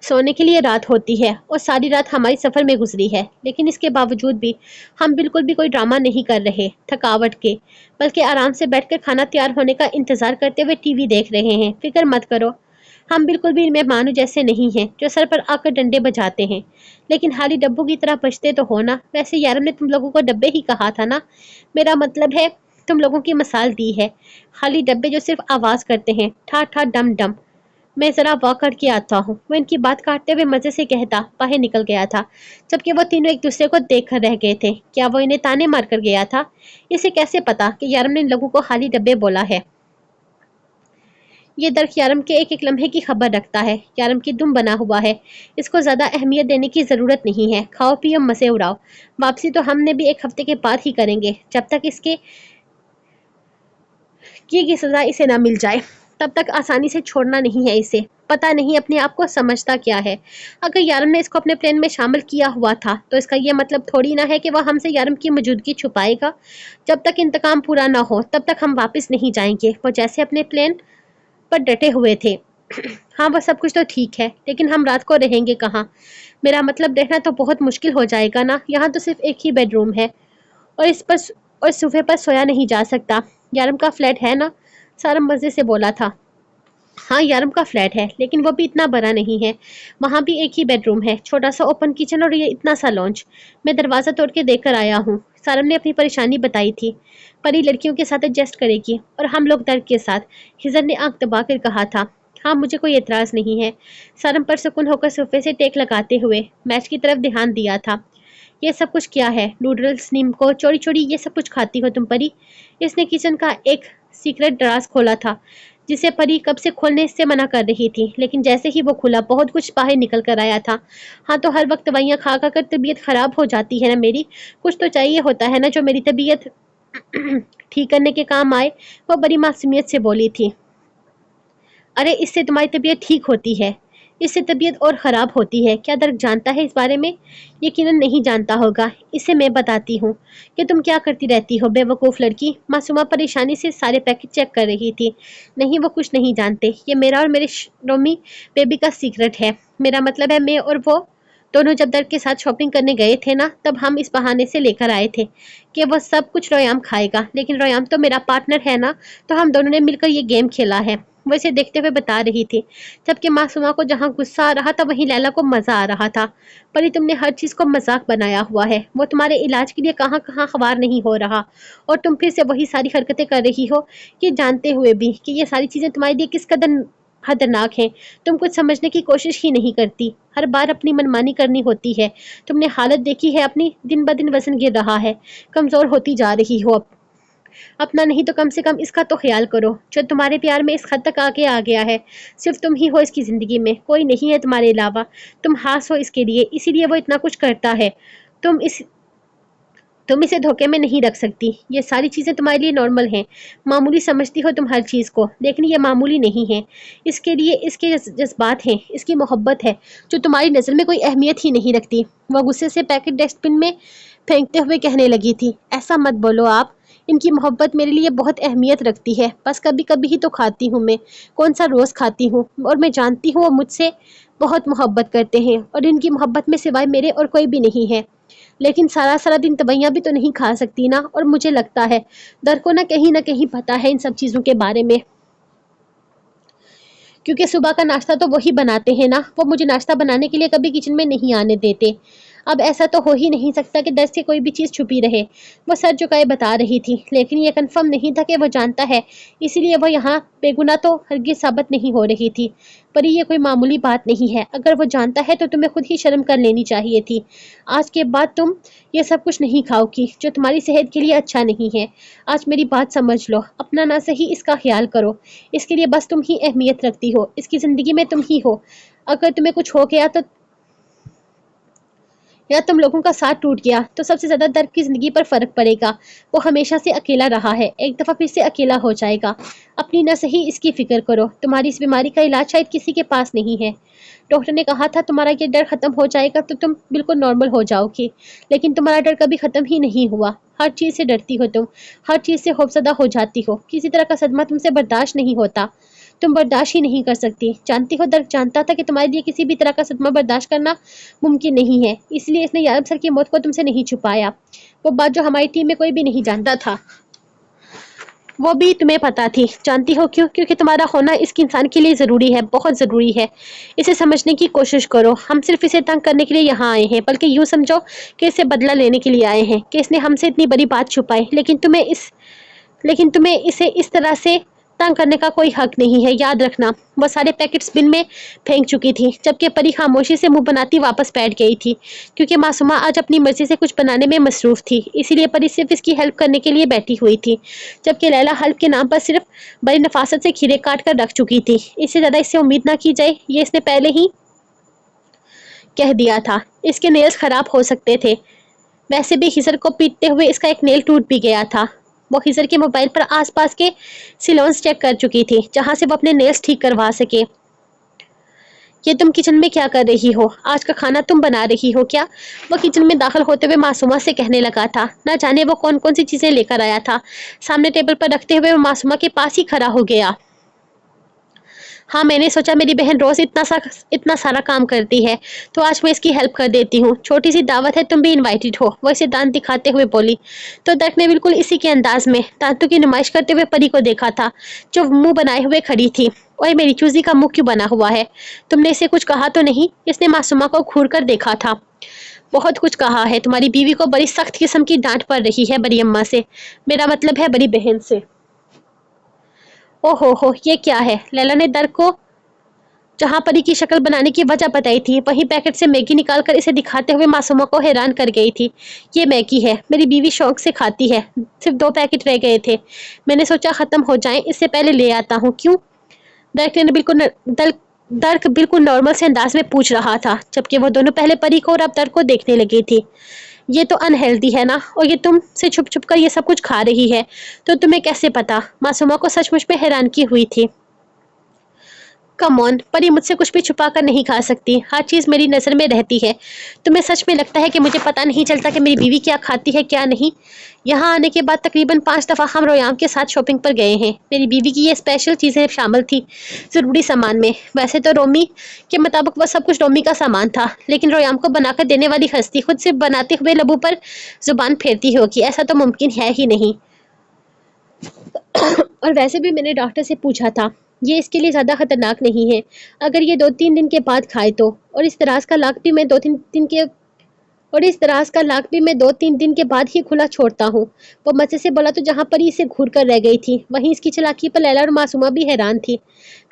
सोने के लिए रात होती है और सारी रात हमारी सफर में गुजरी है, लेकिन इसके बावजूद भी हम बिल्कुल भी कोई ड्रामा नहीं कर रहे थकावट के, बल्कि आराम से बैठकर खाना तैयार होने का इंतजार करते हुए टीवी देख रहे हैं। फिक्र मत करो, हम बिल्कुल भी मेहमानों जैसे नहीं हैं जो सर पर आकर डंडे बजाते हैं, लेकिन खाली डब्बों की तरह बजते तो हो ना। वैसे यार ने तुम लोगों को डब्बे ही कहा था ना, मेरा मतलब है तुम लोगों की मिसाल दी है। खाली डब्बे जो सिर्फ आवाज करते हैं, ठा ठा डम डम। मैं जरा वॉक करके आता हूँ, वो इनकी बात काटते हुए मजे से कहता बाहर निकल गया था, जबकि वो तीनों एक दूसरे को देख कर रह गए थे। क्या वो इन्हें ताने मार कर गया था? इसे कैसे पता कि यारम ने इन लोगों को खाली डब्बे बोला है? ये दर्ख यारम के एक एक लम्हे की खबर रखता है। यारम की दुम बना हुआ है, इसको ज्यादा अहमियत देने की जरूरत नहीं है। खाओ पियो मजे उड़ाओ, वापसी तो हमने भी एक हफ्ते के बाद ही करेंगे, जब तक इसके की सजा इसे ना मिल जाए तब तक आसानी से छोड़ना नहीं है इसे। पता नहीं अपने आप को समझता क्या है। अगर यारम ने इसको अपने प्लान में शामिल किया हुआ था तो इसका ये मतलब थोड़ी ना है कि वह हमसे यारम की मौजूदगी छुपाएगा। जब तक इंतकाम पूरा ना हो तब तक हम वापस नहीं जाएंगे। वो जैसे अपने प्लान पर डटे हुए थे। हाँ, वो सब कुछ तो ठीक है, लेकिन हम रात को रहेंगे कहाँ? मेरा मतलब रहना तो बहुत मुश्किल हो जाएगा ना। यहाँ तो सिर्फ एक ही बेडरूम है और इस पर और सोफे पर सोया नहीं जा सकता। यारम का फ्लैट है ना? सारम मजे से बोला था। हाँ, यारम का फ्लैट है, लेकिन वो भी इतना बड़ा नहीं है। वहाँ भी एक ही बेडरूम है, छोटा सा ओपन किचन और ये इतना सा लॉन्च। मैं दरवाजा तोड़ के देख कर आया हूँ। सारम ने अपनी परेशानी बताई थी। परी लड़कियों के साथ एडजस्ट करेगी और हम लोग दर्द के साथ। हिजर ने आंख दबा कर कहा था। हाँ, मुझे कोई एतराज नहीं है। सारम पर सुकून होकर सोफे से टेक लगाते हुए मैच की तरफ ध्यान दिया था। ये सब कुछ क्या है? नूडल्स, नीमको, चोरी चोरी ये सब कुछ खाती हो तुम परी? इसने किचन का एक सीक्रेट ड्रास खोला था, जिसे परी कब से खोलने से मना कर रही थी, लेकिन जैसे ही वो खुला बहुत कुछ बाहर निकल कर आया था। हाँ, तो हर वक्त दवाइयाँ खा खा कर तबीयत खराब हो जाती है ना मेरी। कुछ तो चाहिए होता है ना जो मेरी तबीयत ठीक करने के काम आए। वो बड़ी मासूमियत से बोली थी। अरे, इससे तुम्हारी तबीयत ठीक होती है, इससे तबीयत और ख़राब होती है। क्या दर्द जानता है इस बारे में? यकीनन नहीं जानता होगा। इसे मैं बताती हूँ कि तुम क्या करती रहती हो, बेवकूफ़ लड़की। मासूमा परेशानी से सारे पैकेट चेक कर रही थी। नहीं, वो कुछ नहीं जानते। ये मेरा और मेरे रोमी बेबी का सीक्रेट है। मेरा मतलब है मैं और वो दोनों जब दर्द के साथ शॉपिंग करने गए थे ना, तब हम इस बहाने से लेकर आए थे कि वो सब कुछ रोयाम खाएगा। लेकिन रोयाम तो मेरा पार्टनर है ना, तो हम दोनों ने मिलकर ये गेम खेला है। वो इसे देखते हुए बता रही थी, जबकि मासूमा को जहाँ गुस्सा आ रहा था वहीं लैला को मजा आ रहा था। परी, तुमने हर चीज को मजाक बनाया हुआ है। वो तुम्हारे इलाज के लिए कहाँ कहाँ खबर नहीं हो रहा, और तुम फिर से वही सारी हरकतें कर रही हो, ये जानते हुए भी कि ये सारी चीजें तुम्हारे लिए किस कदर खतरनाक हैं। तुम कुछ समझने की कोशिश ही नहीं करती, हर बार अपनी मनमानी करनी होती है। तुमने हालत देखी है अपनी, दिन ब दिन वजन गिर रहा है, कमजोर होती जा रही हो। अपना नहीं तो कम से कम इसका तो ख्याल करो, जो तुम्हारे प्यार में इस हद तक आगे आ गया है। सिर्फ तुम ही हो इसकी जिंदगी में, कोई नहीं है तुम्हारे अलावा। तुम हास हो इसके लिए, इसीलिए वो इतना कुछ करता है। तुम इस तुम इसे धोखे में नहीं रख सकती। ये सारी चीज़ें तुम्हारे लिए नॉर्मल हैं, मामूली समझती हो तुम हर चीज़ को, लेकिन ये मामूली नहीं है। इसके लिए इसके जज्बात हैं, इसकी मोहब्बत है, जो तुम्हारी नज़र में कोई अहमियत ही नहीं रखती। वह गुस्से से पैकेट डस्टबिन में फेंकते हुए कहने लगी थी, ऐसा मत बोलो आप। इनकी मोहब्बत मेरे लिए बहुत अहमियत रखती है, बस कभी कभी ही तो खाती हूँ मैं, कौन सा रोज़ खाती हूँ। और मैं जानती हूँ वो मुझसे बहुत मोहब्बत करते हैं, और इनकी मोहब्बत में सिवाय मेरे और कोई भी नहीं है। लेकिन सारा सारा दिन दवाइयाँ भी तो नहीं खा सकती ना। और मुझे लगता है दर को ना कहीं पता है इन सब चीज़ों के बारे में, क्योंकि सुबह का नाश्ता तो वही बनाते हैं ना। वो मुझे नाश्ता बनाने के लिए कभी किचन में नहीं आने देते। अब ऐसा तो हो ही नहीं सकता कि दर से कोई भी चीज़ छुपी रहे। वो सर झुकाए बता रही थी, लेकिन ये कंफर्म नहीं था कि वो जानता है, इसीलिए वो यहाँ बेगुनाह तो हरगिज साबित नहीं हो रही थी। पर ये कोई मामूली बात नहीं है। अगर वो जानता है तो तुम्हें खुद ही शर्म कर लेनी चाहिए थी। आज के बाद तुम ये सब कुछ नहीं खाओगी, जो तुम्हारी सेहत के लिए अच्छा नहीं है। आज मेरी बात समझ लो, अपना ना सही इसका ख्याल करो। इसके लिए बस तुम ही अहमियत रखती हो, इसकी ज़िंदगी में तुम ही हो। अगर तुम्हें कुछ हो गया तो या तुम लोगों का साथ टूट गया तो सबसे ज़्यादा दर्द की ज़िंदगी पर फ़र्क पड़ेगा। वो हमेशा से अकेला रहा है, एक दफ़ा फिर से अकेला हो जाएगा। अपनी ना सही इसकी फ़िक्र करो। तुम्हारी इस बीमारी का इलाज शायद किसी के पास नहीं है। डॉक्टर ने कहा था तुम्हारा ये डर ख़त्म हो जाएगा तो तुम बिल्कुल नॉर्मल हो जाओगी, लेकिन तुम्हारा डर कभी ख़त्म ही नहीं हुआ। हर चीज़ से डरती हो तुम, हर चीज़ से खौफज़दा हो जाती हो, किसी तरह का सदमा तुमसे बर्दाश्त नहीं होता। तुम बर्दाश्त ही नहीं कर सकती। जानती हो, दर्द जानता था कि तुम्हारे लिए किसी भी तरह का सदमा बर्दाश्त करना मुमकिन नहीं है, इसलिए इसने यारब सर की मौत को तुमसे नहीं छुपाया। वो बात जो हमारी टीम में कोई भी नहीं जानता था, वो भी तुम्हें पता थी। जानती हो क्यों? क्योंकि तुम्हारा होना इस इंसान के लिए ज़रूरी है, बहुत ज़रूरी है। इसे समझने की कोशिश करो। हम सिर्फ इसे तंग करने के लिए यहाँ आए हैं, बल्कि यूँ समझो कि इसे बदला लेने के लिए आए हैं कि इसने हमसे इतनी बड़ी बात छुपाई। लेकिन तुम्हें इसे इस तरह से तंग करने का कोई हक नहीं है, याद रखना। वो सारे पैकेट्स बिन में फेंक चुकी थी, जबकि परी खामोशी से मुंह बनाती वापस बैठ गई थी, क्योंकि मासूमा आज अपनी मर्जी से कुछ बनाने में मसरूफ थी। इसीलिए परी सिर्फ इसकी हेल्प करने के लिए बैठी हुई थी, जबकि लैला हेल्प के नाम पर सिर्फ बड़ी नफासत से खीरे काट कर रख चुकी थी। इससे ज़्यादा इससे उम्मीद ना की जाए, ये इसने पहले ही कह दिया था। इसके नेल्स खराब हो सकते थे। वैसे भी हिजर को पीटते हुए इसका एक नेल टूट भी गया था। वो हिजर के मोबाइल पर आसपास के सिलोन्स चेक कर चुकी थी, जहां से वो अपने नेल्स ठीक करवा सके। ये तुम किचन में क्या कर रही हो? आज का खाना तुम बना रही हो क्या? वो किचन में दाखिल होते हुए मासूमा से कहने लगा था। ना जाने वो कौन कौन सी चीजें लेकर आया था। सामने टेबल पर रखते हुए वो मासूमा के पास ही खड़ा हो गया। हाँ, मैंने सोचा मेरी बहन रोज इतना सारा काम करती है, तो आज मैं इसकी हेल्प कर देती हूँ। छोटी सी दावत है, तुम भी इनवाइटेड हो। वो इसे दांत दिखाते हुए बोली। तो दर्क ने बिल्कुल इसी के अंदाज में दांतों की नुमाइश करते हुए परी को देखा था, जो मुंह बनाए हुए खड़ी थी। ओए, मेरी चूजी का मुंह क्यों बना हुआ है? तुमने इसे कुछ कहा तो नहीं? इसने मासूमा को घूर कर देखा था। बहुत कुछ कहा है। तुम्हारी बीवी को बड़ी सख्त किस्म की डांट पड़ रही है बड़ी अम्मा से। मेरा मतलब है बड़ी बहन से। ओहो हो, ये क्या है? लैला ने दर्क को जहां परी की शक्ल बनाने की वजह बताई थी, वहीं पैकेट से मैगी निकालकर इसे दिखाते हुए मासूमा को हैरान कर गई थी। ये मैगी है, मेरी बीवी शौक से खाती है। सिर्फ 2 पैकेट रह गए थे, मैंने सोचा खत्म हो जाएं, इससे पहले ले आता हूँ। क्यों? दर्क बिल्कुल नॉर्मल से अंदाज में पूछ रहा था, जबकि वो दोनों पहले परी को और अब दर्क को देखने लगी थी। ये तो अनहेल्दी है ना, और ये तुमसे छुप छुप कर ये सब कुछ खा रही है, तो तुम्हें कैसे पता? मासूमा को सचमुच में हैरानगी हुई थी। कम ऑन, परी मुझसे कुछ भी छुपा कर नहीं खा सकती। हर चीज मेरी नजर में रहती है। तुम्हें सच में लगता है कि मुझे पता नहीं चलता कि मेरी बीवी क्या खाती है क्या नहीं? यहाँ आने के बाद तकरीबन 5 दफा हम रोयाम के साथ शॉपिंग पर गए हैं। मेरी बीवी की ये स्पेशल चीजें शामिल थी जरूरी सामान में। वैसे तो रोमी के मुताबिक वह सब कुछ रोमी का सामान था, लेकिन रोयाम को बनाकर देने वाली हस्ती खुद से बनाते हुए लबू पर जुबान फेरती होगी, ऐसा तो मुमकिन है ही नहीं। और वैसे भी मैंने डॉक्टर से पूछा था, ये इसके लिए ज़्यादा खतरनाक नहीं है अगर ये 2-3 दिन के बाद खाए तो। और इस दराज का लाक भी मैं 2-3 दिन के बाद ही खुला छोड़ता हूँ। वो मजे से बोला तो जहाँ पर ही इसे घूर कर रह गई थी, वहीं इसकी चालाकी पर लैला और मासूमा भी हैरान थी।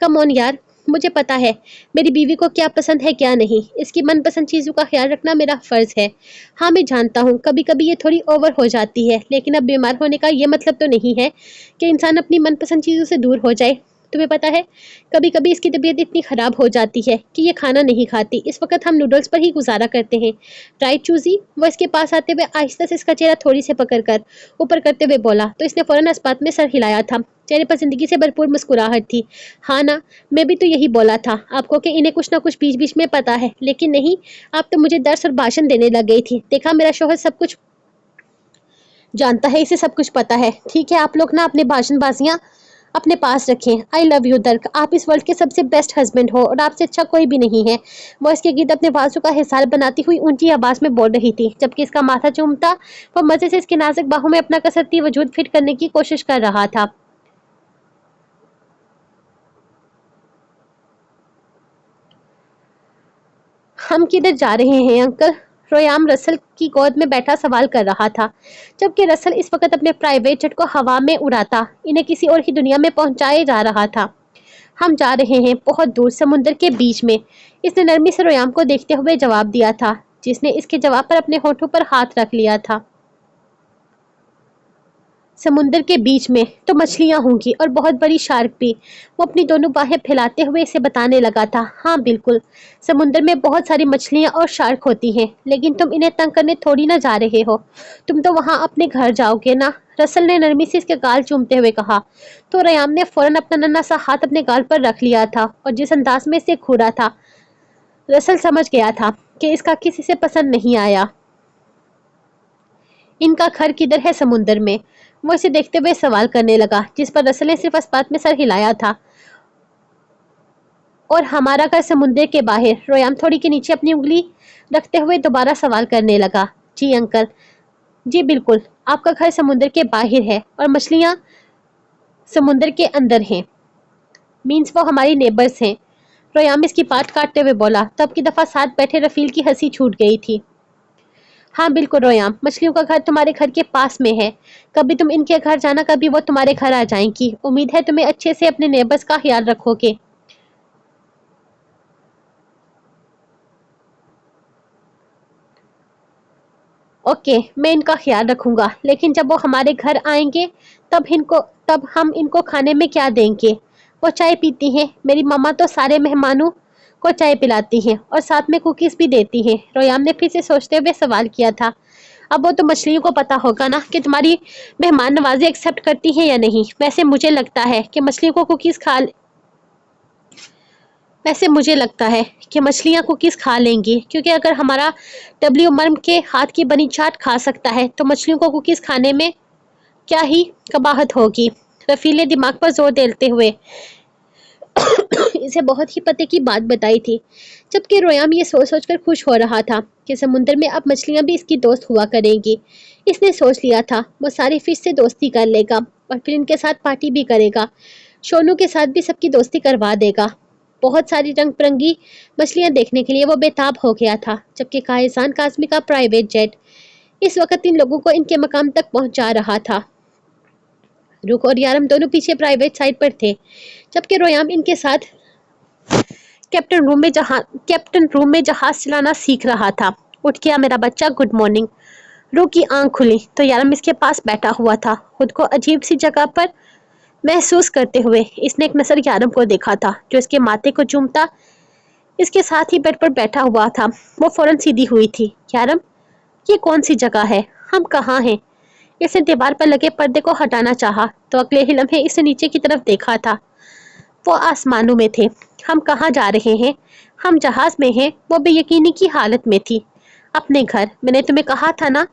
कम ऑन यार, मुझे पता है मेरी बीवी को क्या पसंद है क्या नहीं। इसकी मनपसंद चीज़ों का ख्याल रखना मेरा फ़र्ज़ है। हाँ, मैं जानता हूँ कभी कभी ये थोड़ी ओवर हो जाती है, लेकिन अब बीमार होने का ये मतलब तो नहीं है कि इंसान अपनी मनपसंद चीज़ों से दूर हो जाए। तुम्हें पता है, कभी कभी इसकी तबीयत इतनी ख़राब हो जाती है कि ये खाना नहीं खाती। इस वक्त हम नूडल्स पर ही गुजारा करते हैं, राइट चूजी? वो इसके पास आते हुए आहिस्ता से इसका चेहरा थोड़ी से पकड़कर ऊपर करते हुए बोला, तो इसने फौरन अस्पात में सर हिलाया था। चेहरे पर जिंदगी से भरपूर मुस्कुराहट थी। हाँ ना, मैं भी तो यही बोला था आपको कि इन्हें कुछ ना कुछ बीच बीच में पता है, लेकिन नहीं, आप तो मुझे दर्स और भाषण देने लग गई थी। देखा, मेरा शौहर सब कुछ जानता है, इसे सब कुछ पता है। ठीक है, आप लोग ना अपने भाषण बाजियां अपने पास रखें। आई लव यू दर्क, आप इस वर्ल्ड के सबसे बेस्ट हस्बैंड हो और आपसे अच्छा कोई भी नहीं है। वो इसके गीत अपने बाजू का हिसार बनाती हुई ऊंची आवाज में बोल रही थी, जबकि इसका माथा चूमता वो मजे से इसके नाजुक बाहों में अपना कसरती वजूद फिट करने की कोशिश कर रहा था। हम किधर जा रहे हैं अंकल? रोयाम रसल की गोद में बैठा सवाल कर रहा था, जबकि रसल इस वक्त अपने प्राइवेट जेट को हवा में उड़ाता इन्हें किसी और की दुनिया में पहुंचाए जा रहा था। हम जा रहे हैं बहुत दूर, समुद्र के बीच में। इसने नरमी से रोयाम को देखते हुए जवाब दिया था, जिसने इसके जवाब पर अपने होठों पर हाथ रख लिया था। समुंदर के बीच में तो मछलियां होंगी और बहुत बड़ी शार्क भी। वो अपनी दोनों बाहें फैलाते हुए इसे बताने लगा था। हाँ बिल्कुल, समुंदर में बहुत सारी मछलियां और शार्क होती हैं, लेकिन तुम इन्हें तंग करने थोड़ी ना जा रहे हो। तुम तो वहां अपने घर जाओगे ना? रसल ने नरमी से इसके गाल चूमते हुए कहा। तो रयाम ने फौरन अपना नन्हा सा हाथ अपने गाल पर रख लिया था और जिस अंदाज में इसे घूरा था, रसल समझ गया था कि इसका किसी से पसंद नहीं आया। इनका घर किधर है समुंदर में? वो इसे देखते हुए सवाल करने लगा, जिस पर रसल ने सिर्फ अस्पात में सर हिलाया था। اور ہمارا گھر سمندر کے باہر۔ رویام تھوڑی کے نیچے اپنی انگلی رکھتے ہوئے دوبارہ سوال کرنے لگا۔ جی انکل، جی بالکل، آپ کا گھر سمندر کے باہر ہے اور مچھلیاں سمندر کے اندر ہیں، مینس وہ ہماری نیبرز ہیں۔ رویام اس کی بات کاٹتے ہوئے بولا تو اب کی دفعہ ساتھ بیٹھے رفیل کی ہنسی چھوٹ گئی تھی۔ ہاں بالکل رویام، مچھلیوں کا گھر تمہارے گھر کے پاس میں ہے، کبھی تم ان کے گھر جانا، کبھی وہ تمہارے گھر آ جائیں گی۔ امید ہے تمہیں اچھے سے اپنے نیبرز کا خیال رکھو گے۔ اوکے، میں ان کا خیال رکھوں گا، لیکن جب وہ ہمارے گھر آئیں گے تب ہم ان کو کھانے میں کیا دیں گے؟ وہ چائے پیتی ہیں، میری ماما تو سارے مہمانوں کو چائے پلاتی ہیں اور ساتھ میں کوکیز بھی دیتی ہیں۔ رویام نے پھر سے سوچتے ہوئے سوال کیا تھا۔ اب وہ تو مچھلیوں کو پتا ہوگا نا کہ تمہاری مہمان نوازی ایکسپٹ کرتی ہیں یا نہیں۔ ویسے مجھے لگتا ہے کہ مچھلیاں کوکیز کھا لیں گی، کیونکہ اگر ہمارا ڈبلیو مرم کے ہاتھ کی بنی چاٹ کھا سکتا ہے تو مچھلیوں کو کوکیز کھانے میں کیا ہی قباحت ہوگی۔ رفیل نے دماغ پر زور دیتے ہوئے اسے بہت ہی پتے کی بات بتائی تھی، جبکہ رویام یہ سوچ سوچ کر خوش ہو رہا تھا کہ سمندر میں اب مچھلیاں بھی اس کی دوست ہوا کریں گی۔ اس نے سوچ لیا تھا وہ ساری فش سے دوستی کر لے گا اور پھر ان کے ساتھ پارٹی بھی کرے گا، شونو کے ساتھ بھی سب کی دوستی کروا دے گا۔ بہت ساری رنگ برنگی مچھلیاں دیکھنے کے لیے وہ بے تاب ہو گیا تھا، جبکہ کائزان کازمی کا پرائیویٹ جیٹ اس وقت ان لوگوں کو ان کے مقام تک پہنچا رہا تھا۔ روک اور یارم دونوں پیچھے پرائیویٹ سائٹ پر تھے، جبکہ رویام ان کے ساتھ کیپٹن روم میں جہاز چلانا سیکھ رہا تھا۔ اٹھ گیا میرا بچہ، گڈ مارننگ۔ روح کی آنکھ کھلی تو یارم اس کے پاس بیٹھا ہوا تھا، خود کو عجیب سی جگہ پر محسوس کرتے ہوئے۔ اس نے ایک نظر یارم کو دیکھا تھا جو اس کے ماتھے کو چومتا اس کے ساتھ ہی بیڈ پر بیٹھا ہوا تھا۔ وہ فوراً سیدھی ہوئی تھی۔ یارم، یہ کون سی جگہ ہے؟ ہم کہاں ہیں؟ اس نے دیوار پر لگے پردے کو ہٹانا چاہا تو اگلے ہی لمحے اس نے نیچے کی طرف دیکھا تھا۔ وہ آسمانوں میں تھے۔ ہم کہاں جا رہے ہیں؟ ہم جہاز میں ہیں۔ وہ بے یقینی کی حالت میں تھی۔ اپنے گھر، میں نے تمہیں کہا تھا نا،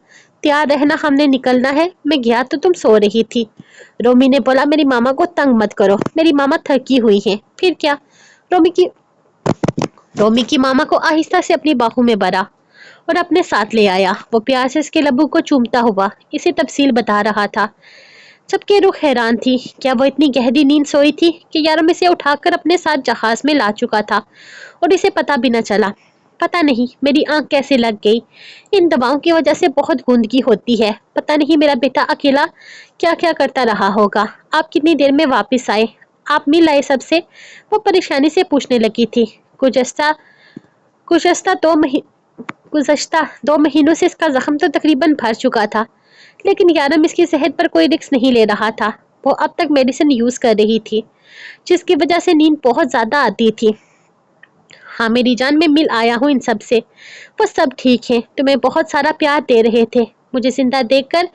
تیار رہنا، ہم نے نکلنا ہے۔ میں گیا تو تم سو رہی تھی۔ رومی نے بولا میری ماما کو تنگ مت کرو، میری ماما تھکی ہوئی ہیں۔ پھر کیا؟ رومی کی ماما کو آہستہ سے اپنی باہوں میں بھرا اور اپنے ساتھ لے آیا۔ وہ پیار سے اس کے لبوں کو چومتا ہوا اسے تفصیل بتا رہا تھا، جبکہ روح حیران تھی۔ کیا وہ اتنی گہری نیند سوئی تھی کہ یارم اسے اٹھا کر اپنے ساتھ جہاز میں لا چکا تھا اور اسے پتا بھی نہ چلا؟ پتا نہیں میری آنکھ کیسے لگ گئی، ان دواؤں کی وجہ سے بہت گندگی ہوتی ہے۔ پتا نہیں میرا بیٹا اکیلا کیا کیا کرتا رہا ہوگا۔ آپ کتنی دیر میں واپس آئے؟ آپ مل آئے سب سے؟ وہ پریشانی سے پوچھنے لگی تھی۔ گزشتہ 2 مہینوں سے اس کا زخم تو تقریباً بھر چکا تھا، لیکن یارم اس کی صحت پر کوئی رسک نہیں لے رہا تھا۔ وہ اب تک میڈیسن یوز کر رہی تھی، جس کی وجہ سے نیند بہت زیادہ آتی تھی۔ ہاں میری جان، میں مل آیا ہوں ان سب سے، وہ سب ٹھیک ہیں، تمہیں بہت سارا پیار دے رہے تھے۔ مجھے زندہ دیکھ کر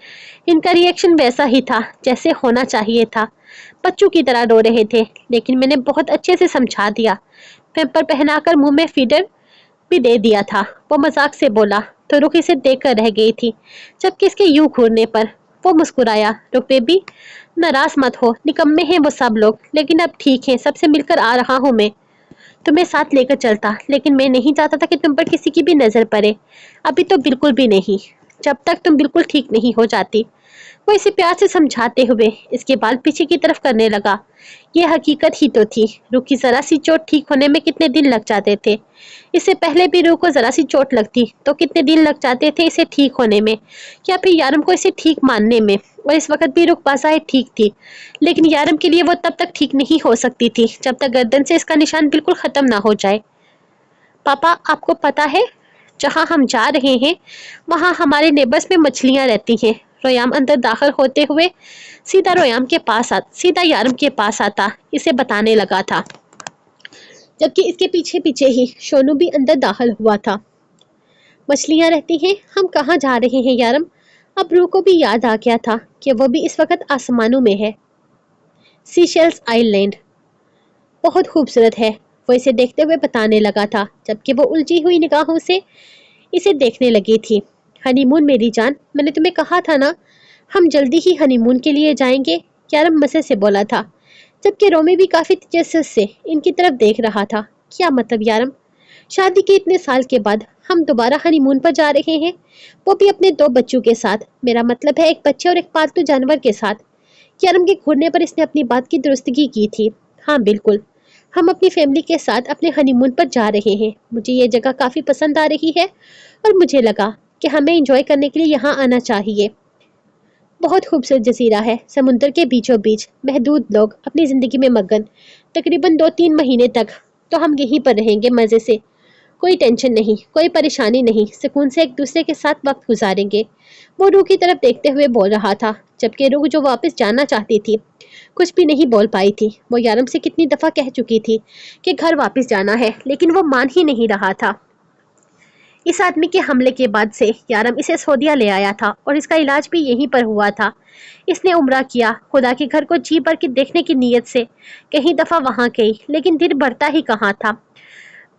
ان کا ریئیکشن ویسا ہی تھا جیسے ہونا چاہیے تھا، بچوں کی طرح رو رہے تھے، لیکن میں نے بہت اچھے سے سمجھا دیا، پیمپر پہنا کر منہ میں فیڈر بھی دے دیا تھا۔ وہ مذاق سے بولا تو رخ اسے دیکھ کر رہ گئی تھی، جبکہ اس کے یوں گھورنے پر وہ مسکرایا۔ رخ بیبی، ناراض مت ہو، نکمے ہیں وہ سب لوگ، لیکن اب ٹھیک ہیں، سب سے مل کر آ رہا ہوں میں، تمہیں ساتھ لے کر چلتا، لیکن میں نہیں چاہتا تھا کہ تم پر کسی کی بھی نظر پڑے، ابھی تو بالکل بھی نہیں، جب تک تم بالکل ٹھیک نہیں ہو جاتی۔ وہ اسے پیار سے سمجھاتے ہوئے اس کے بال پیچھے کی طرف کرنے لگا۔ یہ حقیقت ہی تو تھی، روح کی ذرا سی چوٹ ٹھیک ہونے میں کتنے دن لگ جاتے تھے۔ اس سے پہلے بھی روح کو ذرا سی چوٹ لگتی تو کتنے دن لگ جاتے تھے اسے ٹھیک ہونے میں، یا پھر یارم کو اسے ٹھیک ماننے میں۔ اور اس وقت بھی روح بظاہر ٹھیک تھی، لیکن یارم کے لیے وہ تب تک ٹھیک نہیں ہو سکتی تھی جب تک گردن سے اس کا نشان بالکل ختم نہ ہو جائے۔ پاپا، آپ کو پتا ہے جہاں ہم جا رہے ہیں وہاں ہمارے نیبرز میں مچھلیاں رہتی ہیں۔ رویام اندر داخل ہوتے ہوئے سیدھا یارم کے پاس آتا اسے بتانے لگا تھا، جبکہ اس کے پیچھے پیچھے ہی شونو بھی اندر داخل ہوا تھا۔ مچھلیاں رہتی ہیں؟ ہم کہاں جا رہے ہیں یارم؟ اب روح کو بھی یاد آ گیا تھا کہ وہ بھی اس وقت آسمانوں میں ہے۔ سی شیلز آئی لینڈ بہت خوبصورت ہے، وہ اسے دیکھتے ہوئے بتانے لگا تھا، جبکہ وہ الجھی ہوئی نگاہوں سے اسے دیکھنے لگی تھی۔ ہنی مون میری جان، میں نے تمہیں کہا تھا نا ہم جلدی ہی ہنی مون کے لیے جائیں گے، یارم مزے سے بولا تھا۔ जबकि रोमी भी काफी तजस्सुस से इनकी तरफ देख रहा था। क्या मतलब यारम, शादी के इतने साल के बाद हम दोबारा हनीमून पर जा रहे हैं, वो भी अपने 2 बच्चों के साथ। मेरा मतलब है एक बच्चे और एक पालतू जानवर के साथ। यारम के घूरने पर इसने अपनी बात की दुरुस्तगी की थी। हाँ बिल्कुल, हम अपनी फैमिली के साथ अपने हनीमून पर जा रहे हैं। मुझे ये जगह काफी पसंद आ रही है और मुझे लगा कि हमें एंजॉय करने के लिए यहाँ आना चाहिए। बहुत खूबसूरत जजीरा है, समुद्र के बीचों बीच, महदूद लोग अपनी जिंदगी में मगन। तकरीबन 2-3 महीने तक तो हम यहीं पर रहेंगे मजे से। कोई टेंशन नहीं, कोई परेशानी नहीं, सुकून से एक दूसरे के साथ वक्त गुजारेंगे। वो रूह की तरफ देखते हुए बोल रहा था, जबकि रूह जो वापस जाना चाहती थी कुछ भी नहीं बोल पाई थी। वो यारम से कितनी दफा कह चुकी थी कि घर वापस जाना है, लेकिन वो मान ही नहीं रहा था। इस आदमी के हमले के बाद से यारम इसे सऊदीया ले आया था और इसका इलाज भी यहीं पर हुआ था। इसने उम्रा किया, खुदा के घर को जी भर के देखने की नीयत से कई दफा वहां गई, लेकिन दिल भरता ही कहाँ था।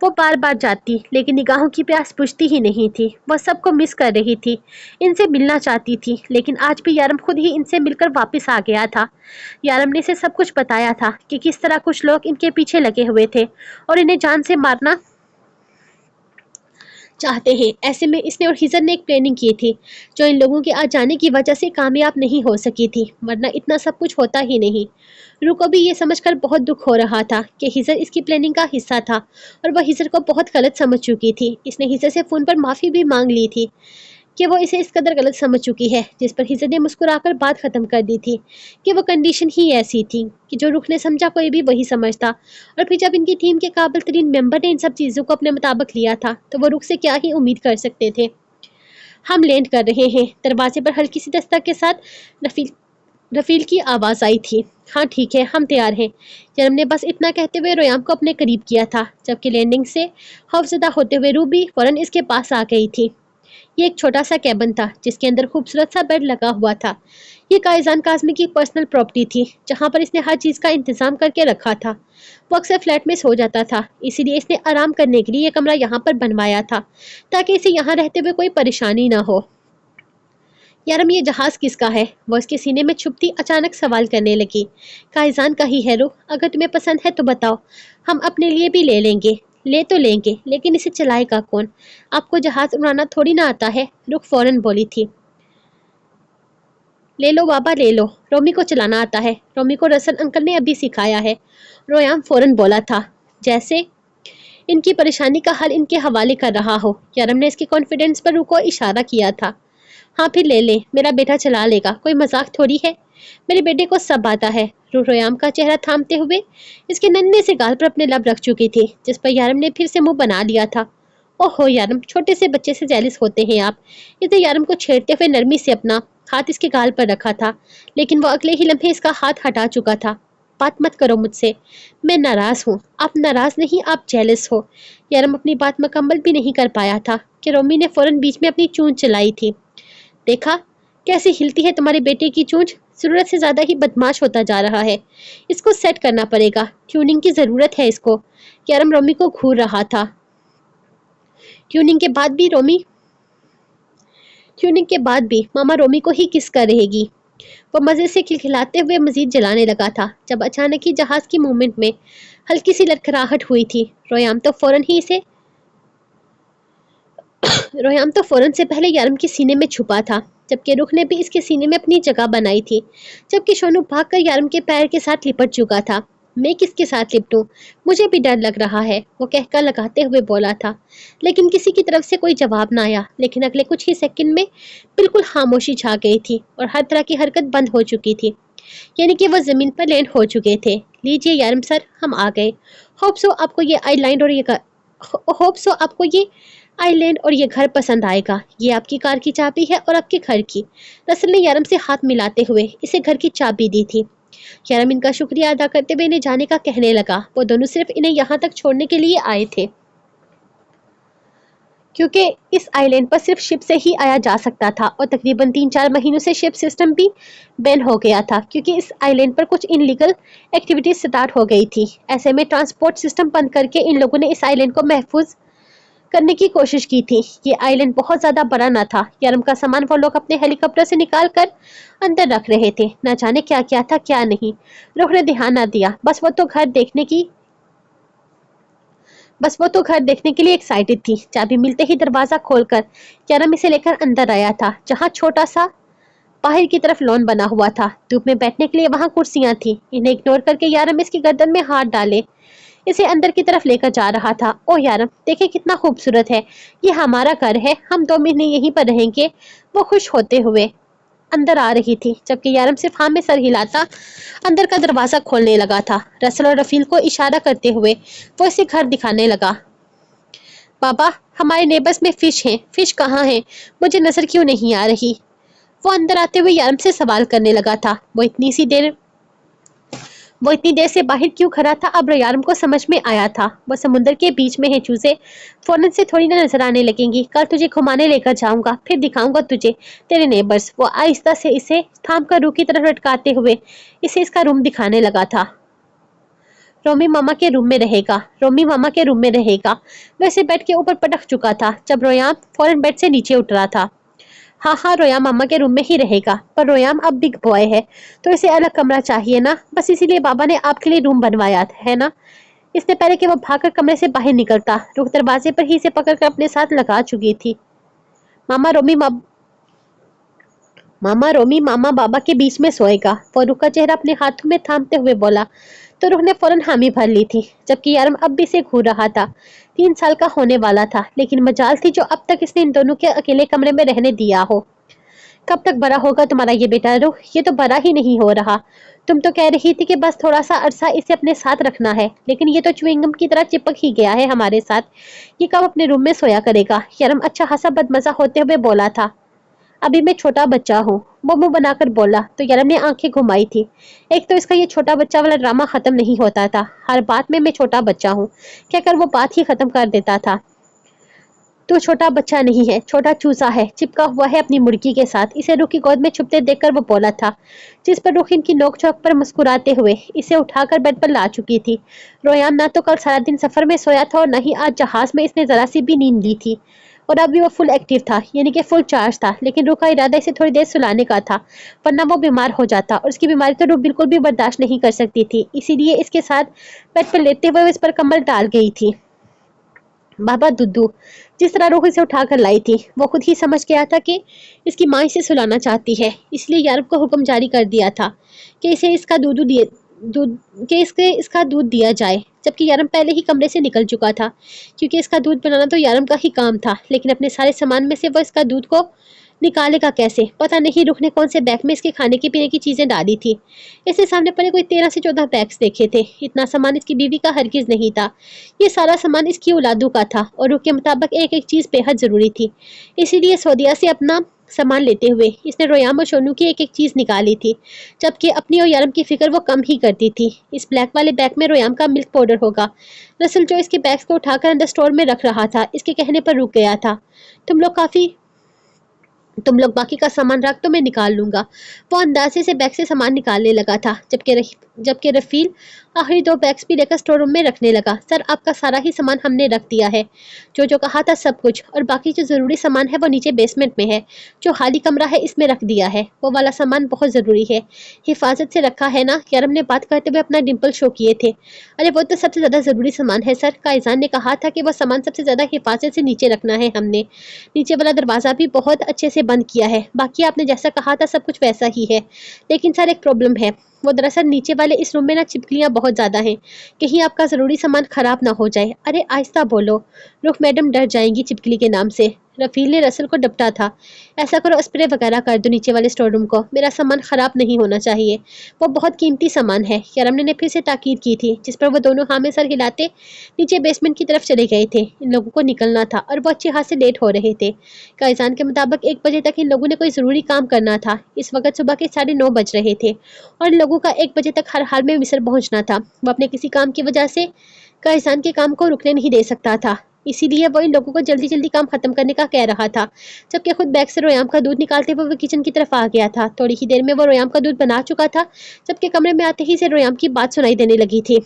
वो बार बार जाती, लेकिन निगाहों की प्यास बुझती ही नहीं थी। वो सबको मिस कर रही थी, इनसे मिलना चाहती थी, लेकिन आज भी यारम खुद ही इनसे मिलकर वापस आ गया था। यारम ने इसे सब कुछ बताया था कि किस तरह कुछ लोग इनके पीछे लगे हुए थे और इन्हें जान से मारना चाहते हैं। ऐसे में इसने और हिजर ने एक प्लानिंग की थी जो इन लोगों के आ जाने की वजह से कामयाब नहीं हो सकी थी, वरना इतना सब कुछ होता ही नहीं। रू को भी ये समझकर बहुत दुख हो रहा था कि हिजर इसकी प्लानिंग का हिस्सा था और वह हिजर को बहुत गलत समझ चुकी थी। इसने हिजर से फोन पर माफी भी मांग ली थी कि वो इसे इस कदर गलत समझ चुकी है, जिस पर हिजर ने मुस्कुराकर बात खत्म कर दी थी कि वो कंडीशन ही ऐसी थी कि जो रुख ने समझा कोई भी वही समझता। और फिर जब इनकी टीम के काबिल तरीन मेंबर ने इन सब चीज़ों को अपने मुताबिक लिया था, तो वो रुख से क्या ही उम्मीद कर सकते थे। हम लैंड कर रहे हैं। दरवाजे पर हल्की सी दस्तक के साथ रफील की आवाज़ आई थी। हाँ ठीक है, हम तैयार हैं। जरम ने बस इतना कहते हुए रोयाम को अपने करीब किया था, जबकि लैंडिंग से खौफजदा होते हुए रूबी फौरन इसके पास आ गई थी। ये एक छोटा सा कैबिन था जिसके अंदर खूबसूरत सा बेड लगा हुआ था। ये कायजान काज़मी की पर्सनल प्रॉपर्टी थी, जहाँ पर इसने हर चीज़ का इंतजाम करके रखा था। वो अक्सर फ्लैट में सो जाता था, इसीलिए इसने आराम करने के लिए ये कमरा यहाँ पर बनवाया था, ताकि इसे यहाँ रहते हुए कोई परेशानी ना हो। यारम, ये जहाज किसका है? वो इसके सीने में छुपती अचानक सवाल करने लगी। कायजान का ही है रुख, अगर तुम्हें पसंद है तो बताओ, हम अपने लिए भी ले लेंगे। ले तो लेंगे, लेकिन इसे चलाएगा कौन? आपको जहाज उड़ाना थोड़ी ना आता है, रुख फौरन बोली थी। ले लो बाबा ले लो, रोमी को चलाना आता है, रोमी को रसल अंकल ने अभी सिखाया है, रोयाम फौरन बोला था, जैसे इनकी परेशानी का हल इनके हवाले कर रहा हो। यारम ने इसके कॉन्फिडेंस पर रुख को इशारा किया था। हाँ फिर ले ले, मेरा बेटा चला लेगा, कोई मजाक थोड़ी है, मेरे बेटे को सब आता है। रोयाम का चेहरा थामते हुए इसके नन्हे से गाल पर अपने लब रख चुकी थी, जिस पर यारम ने फिर से मुंह बना लिया था। ओहो यारम, छोटे से बच्चे से जेलिस होते हैं आप। इसने यारम को छेड़ते हुए नरमी से अपना हाथ इसके गाल पर रखा था, लेकिन वो अगले ही लम्हे इसका हाथ हटा चुका था। बात मत करो मुझसे, मैं नाराज हूँ। आप नाराज नहीं, आप जेलिस हो। यारम अपनी बात मुकम्मल भी नहीं कर पाया था कि रोमी ने फौरन बीच में अपनी चूंच चलाई थी। देखा कैसे हिलती है तुम्हारे बेटे की चूंच, जरूरत से ज्यादा ही बदमाश होता जा रहा है, इसको सेट करना पड़ेगा, ट्यूनिंग की जरूरत है इसको। यारम रोमी को घूर रहा था। ट्यूनिंग के बाद भी रोमी ट्यूनिंग के बाद भी मामा रोमी को ही किस कर रहेगी। वो मजे से खिलखिलाते हुए मजीद जलाने लगा था, जब अचानक ही जहाज की मूवमेंट में हल्की सी लड़खड़ाहट हुई थी। रोयाम तो फौरन से पहले यारम के सीने में छुपा था, जबकि रुख ने भी इसके सीने में अपनी जगह बनाई थी, जबकि शोनू भागकर यारम के पैर के साथ लिपट चुका था। मैं किसके साथ लिपटूं? मुझे भी डर लग रहा है, वो कहकर लगाते हुए बोला था, लेकिन किसी की तरफ से कोई जवाब ना आया। लेकिन अगले कुछ ही सेकंड में बिल्कुल खामोशी छा गई थी और हर तरह की हरकत बंद हो चुकी थी, यानी कि वो जमीन पर लैंड हो चुके थे। लीजिए यारम सर, हम आ गए। होप सो आपको ये आइलैंड और ये घर पसंद आएगा। ये आपकी कार की चाबी है और आपके घर की। रसल ने यारम से हाथ मिलाते हुए इसे घर की चाबी दी थी। यारम इनका शुक्रिया अदा करते हुए इन्हें जाने का कहने लगा। वो दोनों सिर्फ इन्हें यहाँ तक छोड़ने के लिए आए थे, क्योंकि इस आइलैंड पर सिर्फ शिप से ही आया जा सकता था और तकरीबन 3-4 महीनों से शिप सिस्टम भी बैन हो गया था, क्योंकि इस आइलैंड पर कुछ इनलीगल एक्टिविटीज स्टार्ट हो गई थी। ऐसे में ट्रांसपोर्ट सिस्टम बंद करके इन लोगों ने इस आइलैंड को महफूज करने की कोशिश की थी। ये आइलैंड बहुत ज्यादा बड़ा ना था। यारम का सामान वो लोग अपने हेलीकॉप्टर से निकाल कर अंदर रख रहे थे। न जाने क्या क्या था क्या नहीं। रुख ने ध्यान न दिया। बस वो तो घर देखने के लिए एक्साइटेड थी। चाबी मिलते ही दरवाजा खोलकर यारम इसे लेकर अंदर आया था, जहाँ छोटा सा बाहर की तरफ लॉन बना हुआ था। धूप में बैठने के लिए वहां कुर्सियां थी। इन्हें इग्नोर करके यारम इसकी गर्दन में हाथ डाले इसे अंदर की तरफ लेकर जा रहा था। ओ यारम, देखे कितना खूबसूरत है। ये हमारा घर है, हम 2 महीने यहीं पर रहेंगे। वो खुश होते हुए अंदर आ रही थी, जबकि यारम सिर्फ हाँ में सर हिलाता अंदर का दरवाजा खोलने लगा था। रसल और रफील को इशारा करते हुए वो इसे घर दिखाने लगा। बाबा, हमारे नेबर्स में फिश हैं। फिश कहाँ हैं? मुझे नजर क्यों नहीं आ रही? वो अंदर आते हुए यारम से सवाल करने लगा था। वो इतनी देर से बाहर क्यों खड़ा था, अब यारम को समझ में आया था। वो समुद्र के बीच में है चूजे, फौरन से थोड़ी ना नजर आने लगेंगी। कल तुझे घुमाने लेकर जाऊंगा, फिर दिखाऊंगा तुझे तेरे नेबर्स। वो आहिस्ता से इसे थाम कर रूह की तरफ लटकाते हुए इसे इसका रूम दिखाने लगा था। रोमी मामा के रूम में रहेगा। वैसे बेड के ऊपर पटक चुका था जब रोयाम फौरन बेड से नीचे उतरा था। हाँ हाँ, रोयाम मामा के रूम में ही रहेगा, पर रोयाम अब बिग बॉय है तो इसे अलग कमरा चाहिए ना। बस इसीलिए बाबा ने आपके लिए रूम बनवाया है ना। इससे पहले कि वो भागकर कमरे से बाहर निकलता, रुख दरवाजे पर ही इसे पकड़कर अपने साथ लगा चुकी थी। मामा रोमी मामा बाबा के बीच में सोएगा, वो रुख का चेहरा अपने हाथों में थामते हुए बोला। तो रुख ने फौरन हामी भर ली थी, जबकि यारम अब भी इसे घूर रहा था। 3 साल का होने वाला था, लेकिन मजाल थी जो अब तक इसने इन दोनों के अकेले कमरे में रहने दिया हो। कब तक बड़ा होगा तुम्हारा ये बेटा रुख? ये तो बड़ा ही नहीं हो रहा। तुम तो कह रही थी कि बस थोड़ा सा अरसा इसे अपने साथ रखना है, लेकिन ये तो च्युइंगम की तरह चिपक ही गया है हमारे साथ। ये कब अपने रूम में सोया करेगा? यारम अच्छा खासा बदमजा होते हुए बोला था। अभी मैं छोटा बच्चा हूँ, वो मुंह बनाकर बोला। तो यारम ने आंखें घुमाई थी। एक तो इसका ये छोटा बच्चा वाला ड्रामा खत्म नहीं होता था। हर बात में मैं छोटा बच्चा हूँ कहकर वो बात ही खत्म कर देता था। तू छोटा बच्चा नहीं है, छोटा चूसा है, चिपका हुआ है अपनी मुर्गी के साथ। इसे रुख की गोद में छुपते देखकर वो बोला था, जिस पर रुख इनकी नोक-झोंक पर मुस्कुराते हुए इसे उठाकर बेड पर ला चुकी थी। रोयान ना तो कल सारा दिन सफर में सोया था और न ही आज जहाज में इसने जरा सी भी नींद ली थी। और अभी वो फुल एक्टिव था, यानी कि फुल चार्ज था। लेकिन रुख का इरादा इसे थोड़ी देर सुलाने का था, वरना वो बीमार हो जाता, और उसकी बीमारी तो रुख बिल्कुल भी बर्दाश्त नहीं कर सकती थी। इसीलिए इसके साथ बेड पर लेटते हुए इस पर कम्बल डाल गई थी। बाबा दुद्दू, जिस तरह रूह इसे उठाकर लाई थी, वो खुद ही समझ गया था कि इसकी माँ इसे सुलाना चाहती है। इसलिए यारब को हुक्म जारी कर दिया था कि इसे इसका इसका दूध दिया जाए, जबकि यारम पहले ही कमरे से निकल चुका था, क्योंकि इसका दूध बनाना तो यारम का ही काम था। लेकिन अपने सारे सामान में से वो इसका दूध को निकालेगा कैसे? पता नहीं रुख ने कौन से बैग में इसके खाने की पीने की चीजें डाली थी। इसने सामने पड़े कोई 13 से 14 बैग्स देखे थे। इतना सामान इसकी बीवी का हरगिज नहीं था। ये सारा सामान इसकी औलादों का था, और रुख के मुताबिक एक एक चीज बेहद जरूरी थी। इसीलिए सऊदीया से अपना सामान लेते हुए इसने रोयाम और सोनू की एक एक चीज निकाली थी, जबकि अपनी और यारम की फिक्र वो कम ही करती थी। इस ब्लैक वाले बैग में रोयाम का मिल्क पाउडर होगा। रसल जो इसके बैग्स को उठाकर अंदर स्टोर में रख रहा था, इसके कहने पर रुक गया था। तुम लोग बाकी का सामान रख, तो मैं निकाल लूंगा। वो अंदाजे से बैग से सामान निकालने लगा था, जबकि रफील आखिरी 2 बैग्स भी लेकर स्टोर रूम में रखने लगा। सर, आपका सारा ही सामान हमने रख दिया है, जो कहा था सब कुछ, और बाकी जो जरूरी सामान है वो नीचे बेसमेंट में है। जो खाली कमरा है इसमें रख दिया है। वो वाला सामान बहुत जरूरी है, हिफाजत से रखा है ना? यारम ने बात करते हुए अपना डिम्पल शो किए थे। अरे वो तो सबसे ज्यादा जरूरी सामान है सर। कायजान ने कहा था कि वो सामान सबसे ज्यादा हिफाजत से नीचे रखना है हमने। नीचे वाला दरवाजा भी बहुत अच्छे से बंद किया है। बाकी आपने जैसा कहा था सब कुछ वैसा ही है। लेकिन सर, एक प्रॉब्लम है। वो दरअसल नीचे वाले इस रूम में ना छिपकलियां बहुत ज्यादा हैं, कहीं आपका जरूरी सामान खराब ना हो जाए। अरे आहिस्ता बोलो, रुख मैडम डर जाएंगी छिपकली के नाम से। रफील ने रसल को डपटा था। ऐसा करो, स्प्रे वगैरह कर दो नीचे वाले स्टोर रूम को। मेरा सामान खराब नहीं होना चाहिए, वो बहुत कीमती सामान है। यारम ने फिर से ताकीद की थी, जिस पर वो दोनों हाँ में सर हिलाते नीचे बेसमेंट की तरफ चले गए थे। इन लोगों को निकलना था और वो अच्छे खासे लेट हो रहे थे। कायजान के मुताबिक 1 बजे तक इन लोगों ने कोई जरूरी काम करना था। इस वक्त सुबह के 9:30 बज रहे थे और इन लोगों का 1 बजे तक हर हाल में मिस्र पहुंचना था। वो अपने किसी काम की वजह से कायजान के काम को रुकने नहीं दे सकता था, इसीलिए वो इन लोगों को जल्दी जल्दी काम खत्म करने का कह रहा था। जबकि खुद बैग से रोयाम का दूध निकालते हुए वो किचन की तरफ आ गया था। थोड़ी ही देर में वो रोयाम का दूध बना चुका था, जबकि कमरे में आते ही से रोयाम की बात सुनाई देने लगी थी।